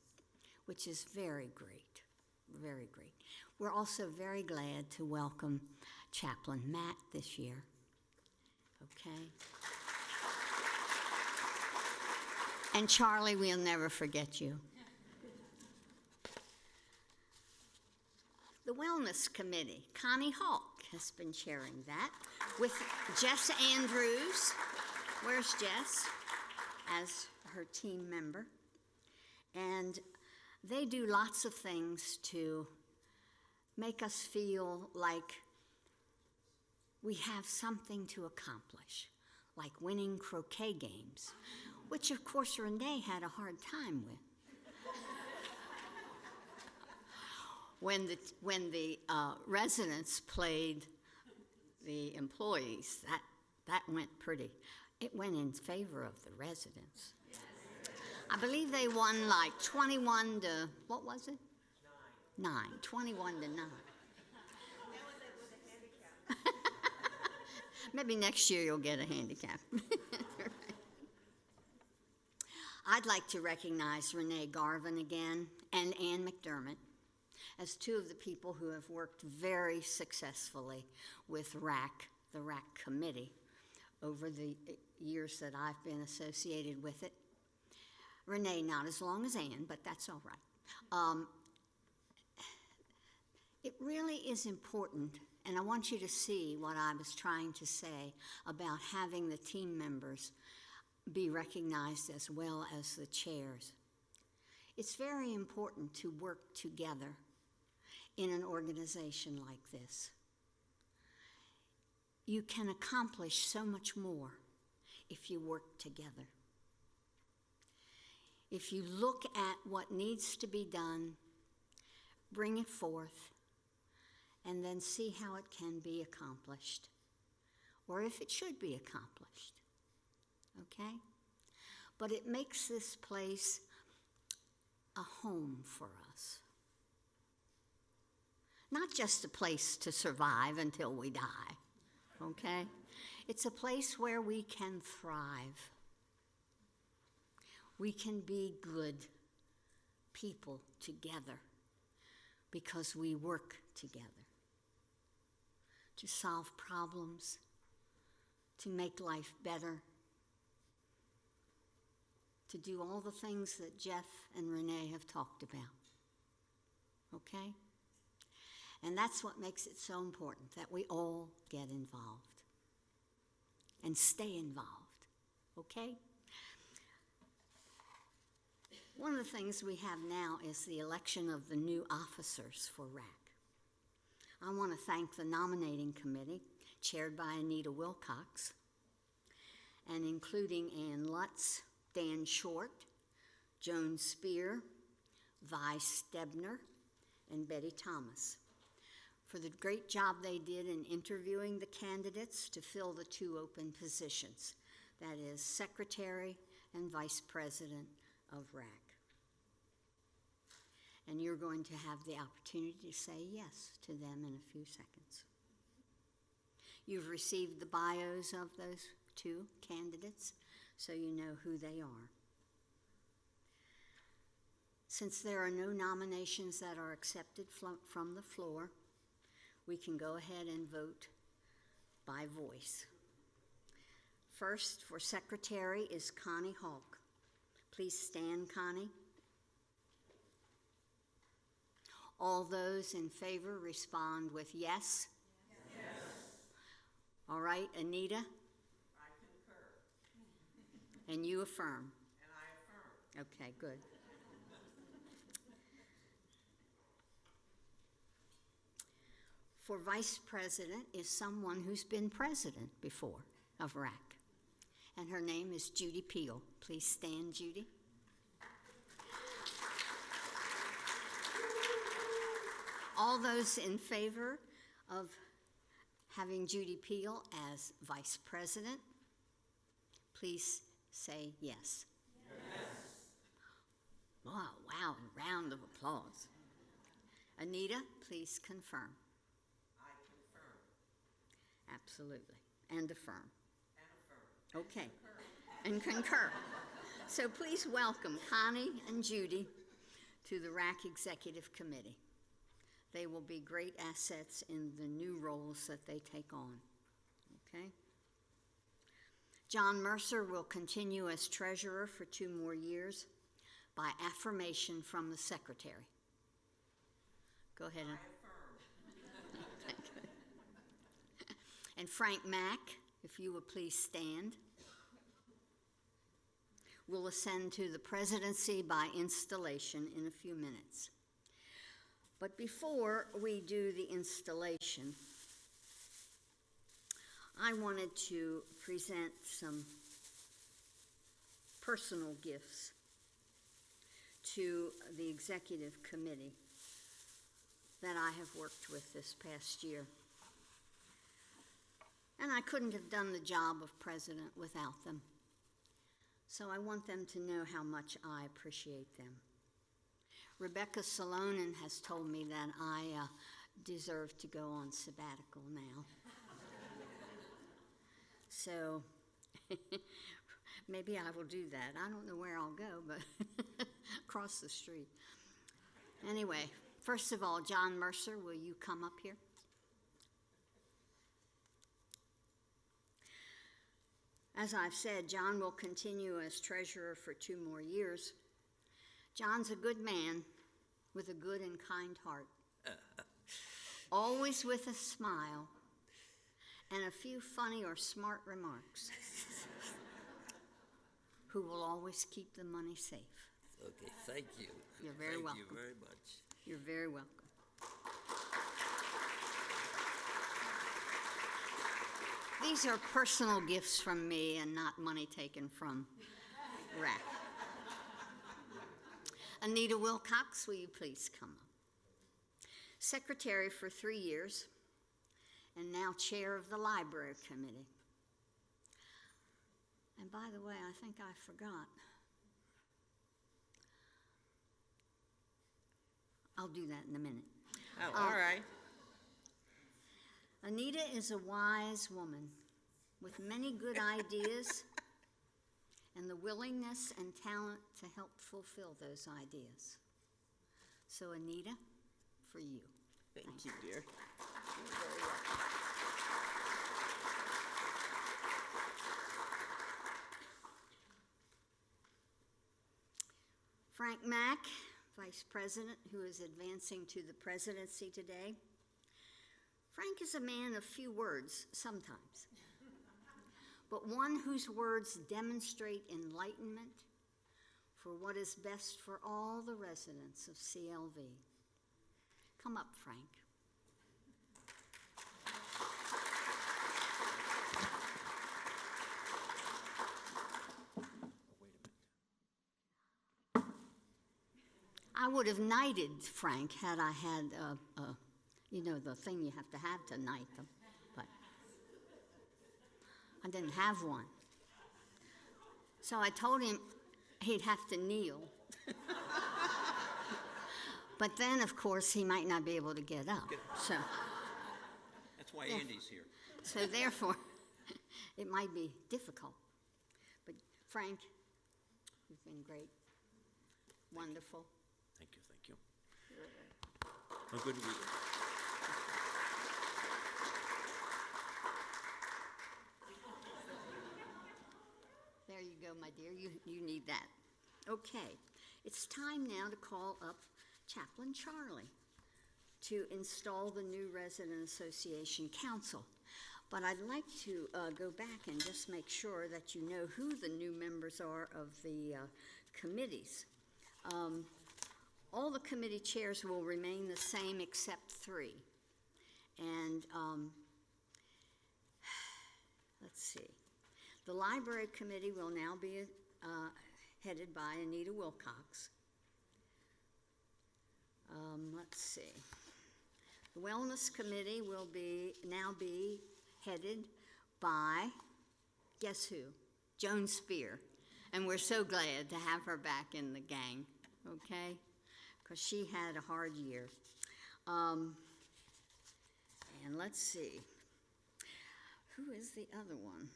which is very great, very great. We're also very glad to welcome Chaplain Matt this year, okay? And Charlie, we'll never forget you. The Wellness Committee, Connie Hawk has been chairing that with Jess Andrews. Where's Jess? As her team member. And they do lots of things to make us feel like we have something to accomplish, like winning croquet games, which of course Renee had a hard time with. When the residents played the employees, that went pretty. It went in favor of the residents. I believe they won like 21 to, what was it? 9. 21 to 9. Maybe next year you'll get a handicap. I'd like to recognize Renee Garvin again and Ann McDermott as two of the people who have worked very successfully with RAC, the RAC committee, over the years that I've been associated with it. Renee, not as long as Ann, but that's all right. It really is important, and I want you to see what I was trying to say about having the team members be recognized as well as the chairs. It's very important to work together in an organization like this. You can accomplish so much more if you work together. If you look at what needs to be done, bring it forth, and then see how it can be accomplished, or if it should be accomplished, okay? But it makes this place a home for us. Not just a place to survive until we die, okay? It's a place where we can thrive. We can be good people together because we work together to solve problems, to make life better, to do all the things that Jeff and Renee have talked about, okay? And that's what makes it so important, that we all get involved and stay involved, okay? One of the things we have now is the election of the new officers for RAC. I want to thank the nominating committee, chaired by Anita Wilcox, and including Ann Lutz, Dan Short, Joan Spear, Vi Stebner, and Betty Thomas, for the great job they did in interviewing the candidates to fill the 2 open positions, that is, Secretary and Vice President of RAC. And you're going to have the opportunity to say yes to them in a few seconds. You've received the bios of those two candidates, so you know who they are. Since there are no nominations that are accepted from the floor, we can go ahead and vote by voice. First, for secretary is Connie Hawk. Please stand, Connie. All those in favor respond with yes. Yes. All right, Anita?
I concur.
And you affirm?
And I affirm.
Okay, good. For vice president is someone who's been president before of RAC, and her name is Judy Peel. Please stand, Judy. All those in favor of having Judy Peel as vice president, please say yes. Yes. Oh, wow, round of applause. Anita, please confirm.
I confirm.
Absolutely. And affirm.
And affirm.
Okay. And concur. So please welcome Connie and Judy to the RAC Executive Committee. They will be great assets in the new roles that they take on. Okay? John Mercer will continue as treasurer for 2 more years by affirmation from the secretary. Go ahead.
I affirm.
And Frank Mack, if you would please stand, will ascend to the presidency by installation in a few minutes. But before we do the installation, I wanted to present some personal gifts to the executive committee that I have worked with this past year. And I couldn't have done the job of president without them. So I want them to know how much I appreciate them. Rebecca Salonen has told me that I deserve to go on sabbatical now. So maybe I will do that. I don't know where I'll go, but across the street. Anyway, first of all, John Mercer, will you come up here? As I've said, John will continue as treasurer for 2 more years. John's a good man with a good and kind heart, always with a smile and a few funny or smart remarks, who will always keep the money safe.
Okay, thank you.
You're very welcome.
Thank you very much.
You're very welcome. These are personal gifts from me and not money taken from RAC. Anita Wilcox, will you please come up? Secretary for 3 years, and now chair of the library committee. And by the way, I think I forgot. I'll do that in a minute.
Oh, all right.
Anita is a wise woman with many good ideas and the willingness and talent to help fulfill those ideas. So Anita, for you.
Thank you, dear.
Frank Mack, Vice President, who is advancing to the presidency today. Frank is a man of few words sometimes, but one whose words demonstrate enlightenment for what is best for all the residents of CLV. Come up, Frank. I would have knighted Frank had I had you know, the thing you have to knight them, but I didn't have one. So I told him he'd have to kneel. But then, of course, he might not be able to get up. So,
That's why Andy's here.
so therefore, it might be difficult. But Frank, you've been great. Wonderful.
Thank you, thank you. A good week.
There you go, my dear. You need that. Okay. It's time now to call up Chaplain Charlie to install the new Resident Association Council. But I'd like to go back and just make sure that you know who the new members are of the committees. All the committee chairs will remain the same except 3. And let's see. The library committee will now be headed by Anita Wilcox. Let's see. The wellness committee will now be headed by, guess who? Joan Spear. And we're so glad to have her back in the gang, okay? Because she had a hard year. And let's see. Who is the other one?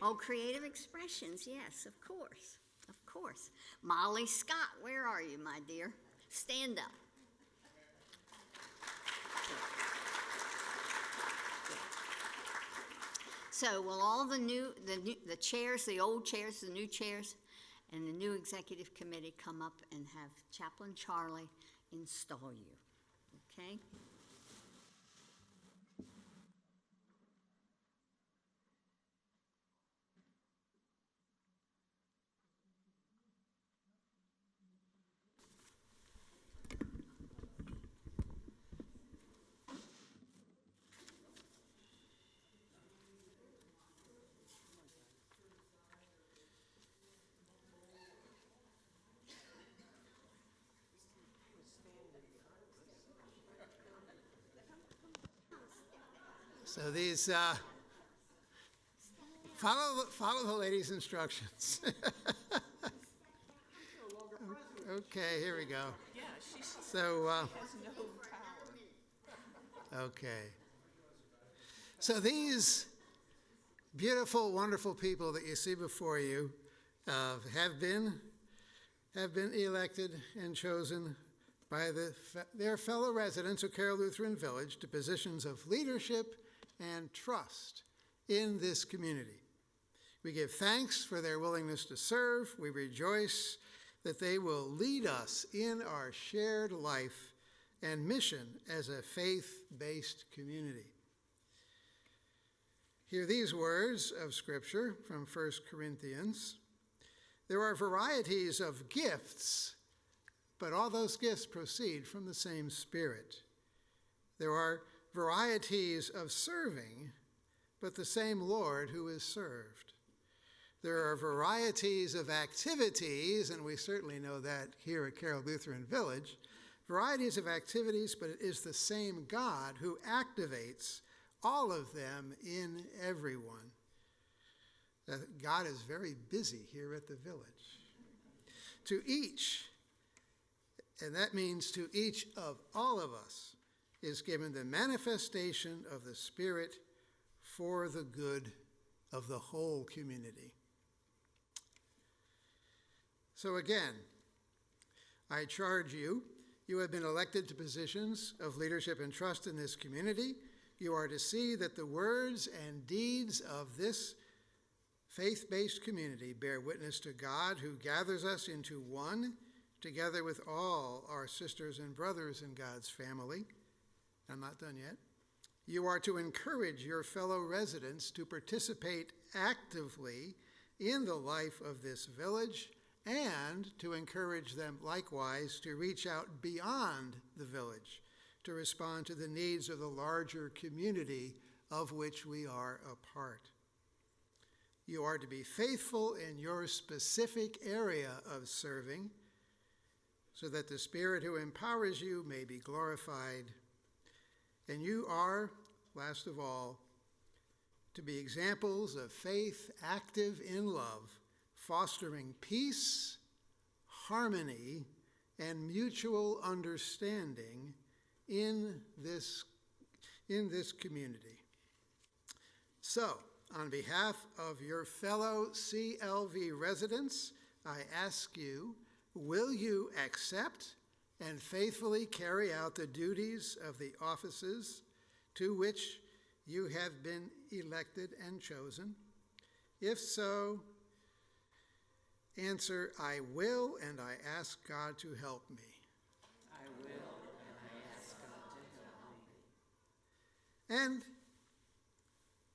Oh, Creative Expressions, yes, of course, of course. Molly Scott, where are you, my dear? Stand up. So will all the chairs, the old chairs, the new chairs, and the new executive committee come up and have Chaplain Charlie install you, okay?
So these, follow the lady's instructions. Okay, here we go.
Yeah, she's
So,
has no power.
okay. So these beautiful, wonderful people that you see before you have been elected and chosen by their fellow residents of Carroll Lutheran Village to positions of leadership and trust in this community. We give thanks for their willingness to serve. We rejoice that they will lead us in our shared life and mission as a faith-based community. Hear these words of Scripture from 1 Corinthians. There are varieties of gifts, but all those gifts proceed from the same Spirit. There are varieties of serving, but the same Lord who is served. There are varieties of activities, and we certainly know that here at Carroll Lutheran Village, varieties of activities, but it is the same God who activates all of them in everyone. God is very busy here at the village. To each, and that means to each of all of us, is given the manifestation of the Spirit for the good of the whole community. So again, I charge you, you have been elected to positions of leadership and trust in this community. You are to see that the words and deeds of this faith-based community bear witness to God who gathers us into one, together with all our sisters and brothers in God's family. I'm not done yet. You are to encourage your fellow residents to participate actively in the life of this village and to encourage them likewise to reach out beyond the village to respond to the needs of the larger community of which we are a part. You are to be faithful in your specific area of serving so that the Spirit who empowers you may be glorified. And you are, last of all, to be examples of faith active in love, fostering peace, harmony, and mutual understanding in this community. So, on behalf of your fellow CLV residents, I ask you, will you accept and faithfully carry out the duties of the offices to which you have been elected and chosen? If so, answer, I will, and I ask God to help me.
I will, and I ask God to help me.
And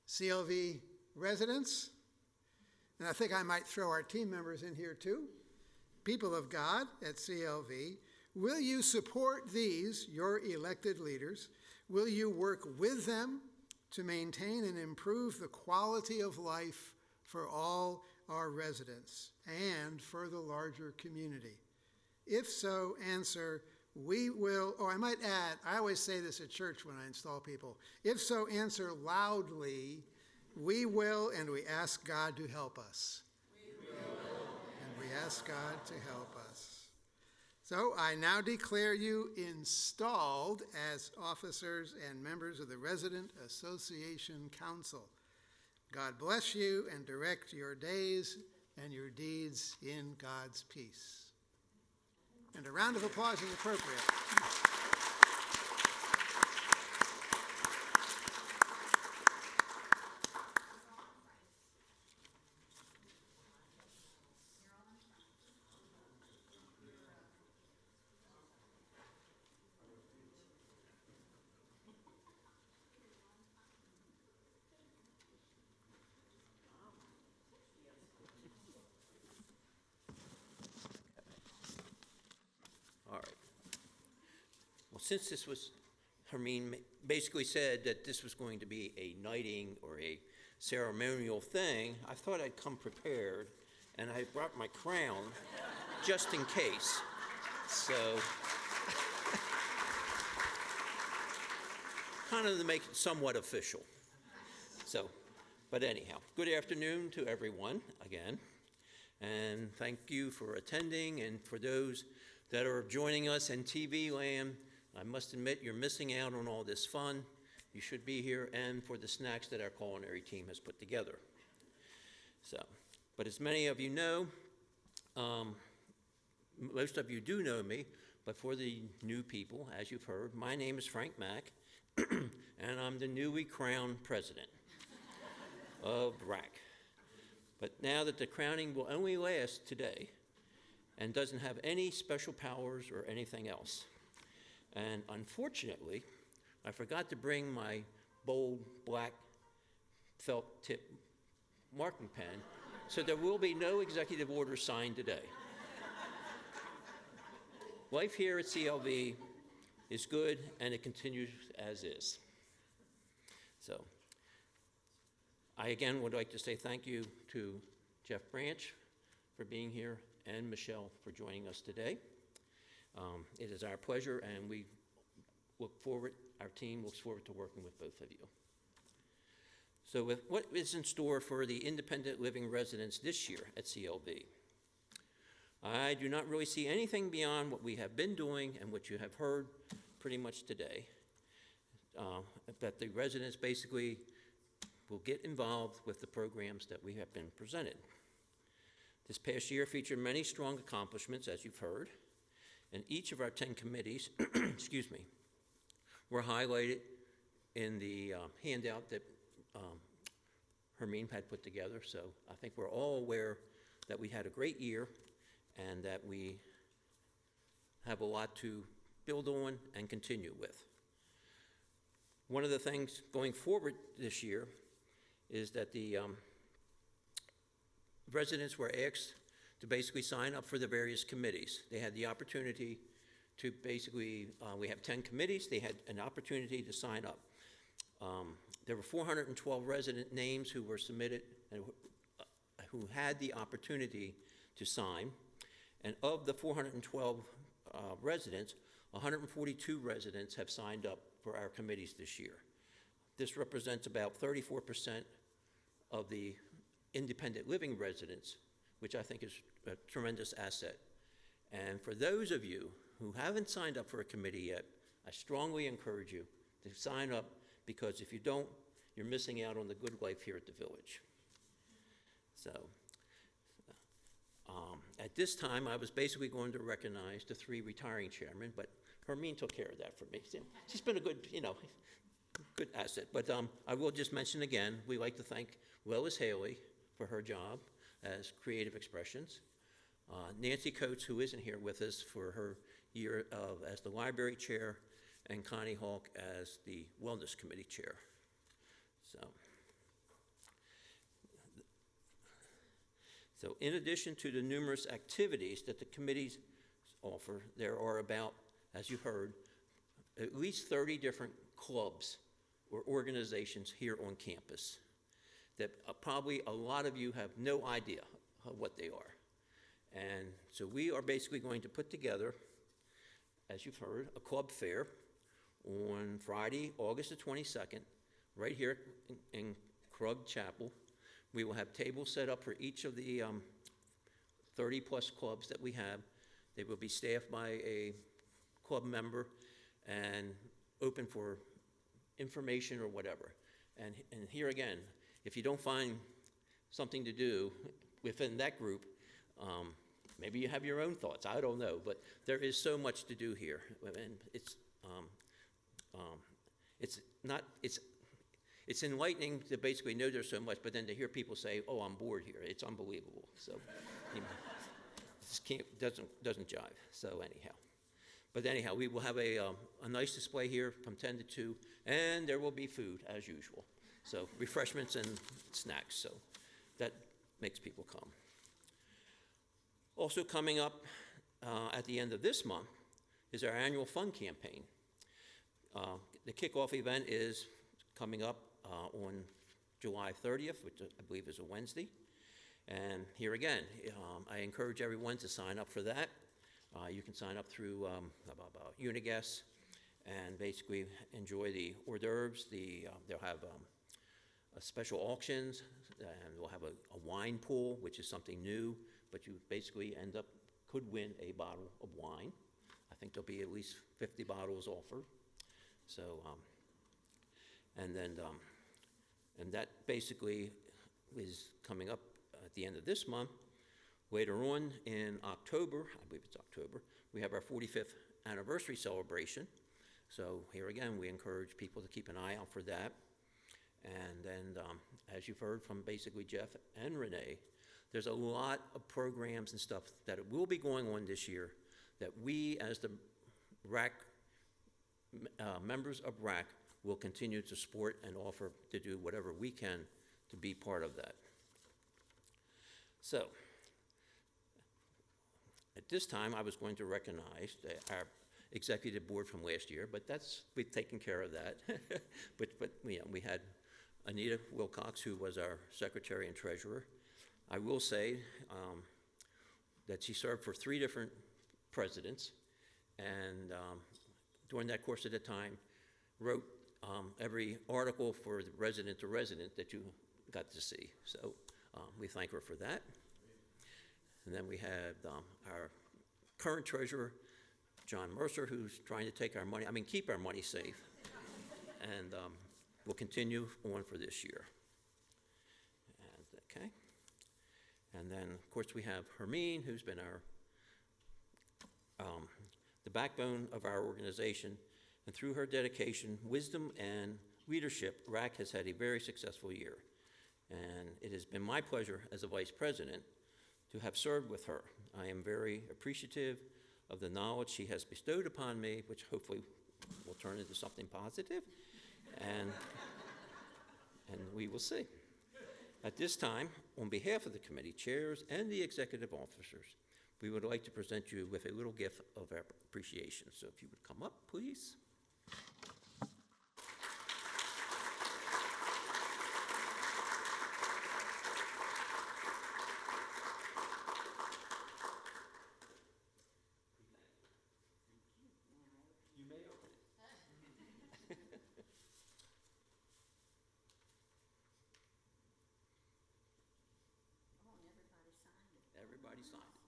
CLV residents, and I think I might throw our team members in here too, people of God at CLV, will you support these, your elected leaders? Will you work with them to maintain and improve the quality of life for all our residents and for the larger community? If so, answer, we will, or I might add, I always say this at church when I install people. If so, answer loudly, we will, and we ask God to help us. We will. And we ask God to help us. So I now declare you installed as officers and members of the Resident Association Council. God bless you and direct your days and your deeds in God's peace. And a round of applause is appropriate.
All right. Well, since this was, Hermine basically said that this was going to be a knighting or a ceremonial thing, I thought I'd come prepared, and I brought my crown just in case. So, kind of to make it somewhat official. So, but anyhow, good afternoon to everyone again, and thank you for attending, and for those that are joining us in TV land, I must admit you're missing out on all this fun. You should be here, and for the snacks that our culinary team has put together. So, but as many of you know, most of you do know me, but for the new people, as you've heard, my name is Frank Mack, and I'm the newly crowned president of RAC. But now that the crowning will only last today and doesn't have any special powers or anything else. And unfortunately, I forgot to bring my bold black felt tip marking pen, so there will be no executive order signed today. Life here at CLV is good, and it continues as is. So, I again would like to say thank you to Jeff Branch for being here, and Michelle for joining us today. It is our pleasure, and we look forward, our team looks forward to working with both of you. So with what is in store for the independent living residents this year at CLV? I do not really see anything beyond what we have been doing and what you have heard pretty much today. That the residents basically will get involved with the programs that we have been presented. This past year featured many strong accomplishments, as you've heard, and each of our 10 committees, excuse me, were highlighted in the handout that Hermine had put together. So I think we're all aware that we had a great year and that we have a lot to build on and continue with. One of the things going forward this year is that the residents were asked to basically sign up for the various committees. They had the opportunity to basically, we have 10 committees, they had an opportunity to sign up. There were 412 resident names who were submitted and who had the opportunity to sign. And of the 412 residents, 142 residents have signed up for our committees this year. This represents about 34% of the independent living residents, which I think is a tremendous asset. And for those of you who haven't signed up for a committee yet, I strongly encourage you to sign up, because if you don't, you're missing out on the good life here at the village. So, at this time, I was basically going to recognize the 3 retiring chairmen, but Hermine took care of that for me. She's been a good, good asset. But I will just mention again, we like to thank Lois Haley for her job as Creative Expressions, Nancy Coates, who isn't here with us, for her year as the library chair, and Connie Hawk as the Wellness Committee chair. So in addition to the numerous activities that the committees offer, there are about, as you heard, at least 30 different clubs or organizations here on campus that probably a lot of you have no idea what they are. And so we are basically going to put together, as you've heard, a club fair on Friday, August the 22nd, right here in Krug Chapel. We will have tables set up for each of the 30-plus clubs that we have. They will be staffed by a club member and open for information or whatever. And here again, if you don't find something to do within that group, maybe you have your own thoughts, I don't know, but there is so much to do here. And it's enlightening to basically know there's so much, but then to hear people say, "Oh, I'm bored here," it's unbelievable. So, this doesn't jive. So anyhow, we will have a nice display here from 10 to 2, and there will be food as usual. So refreshments and snacks. So that makes people come. Also coming up at the end of this month is our annual fund campaign. The kickoff event is coming up on July 30th, which I believe is a Wednesday. And here again, I encourage everyone to sign up for that. You can sign up through Unigas and basically enjoy the hors d'oeuvres. They'll have special auctions, and we'll have a wine pool, which is something new, but you basically could win a bottle of wine. I think there'll be at least 50 bottles offered. So, and that basically is coming up at the end of this month. Later on in October, I believe it's October, we have our 45th anniversary celebration. So here again, we encourage people to keep an eye out for that. And then, as you've heard from basically Jeff and Renee, there's a lot of programs and stuff that will be going on this year that we, as the RAC, members of RAC, will continue to support and offer to do whatever we can to be part of that. So, at this time, I was going to recognize our executive board from last year, but we've taken care of that. but we had Anita Wilcox, who was our secretary and treasurer. I will say that she served for 3 different presidents, and during that course of the time, wrote every article for the resident to resident that you got to see. So we thank her for that. And then we had our current treasurer, John Mercer, who's trying to keep our money safe. And we'll continue on for this year. Okay. And then, of course, we have Hermine, who's been the backbone of our organization. And through her dedication, wisdom, and leadership, RAC has had a very successful year. And it has been my pleasure as a vice president to have served with her. I am very appreciative of the knowledge she has bestowed upon me, which hopefully will turn into something positive, and we will see. At this time, on behalf of the committee chairs and the executive officers, we would like to present you with a little gift of our appreciation. So if you would come up, please. Everybody signed it.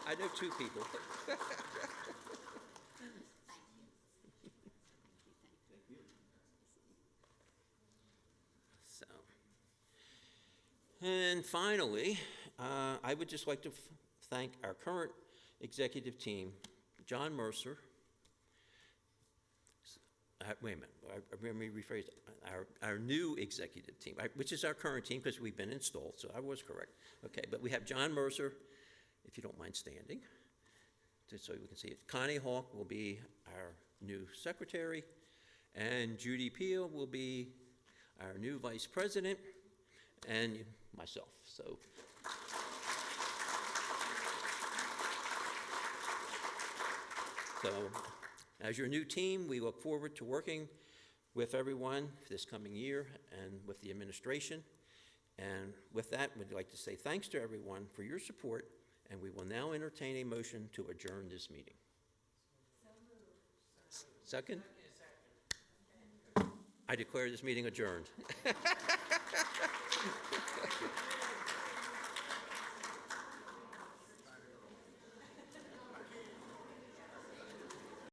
I know two people. So, and finally, I would just like to thank our current executive team, John Mercer. Wait a minute, let me rephrase it. Our new executive team, which is our current team because we've been installed, so I was correct. Okay, but we have John Mercer, if you don't mind standing, just so we can see it. Connie Hawk will be our new secretary, and Judy Peel will be our new vice president, and myself. So. So, as your new team, we look forward to working with everyone this coming year and with the administration. And with that, we'd like to say thanks to everyone for your support, and we will now entertain a motion to adjourn this meeting. Second? I declare this meeting adjourned.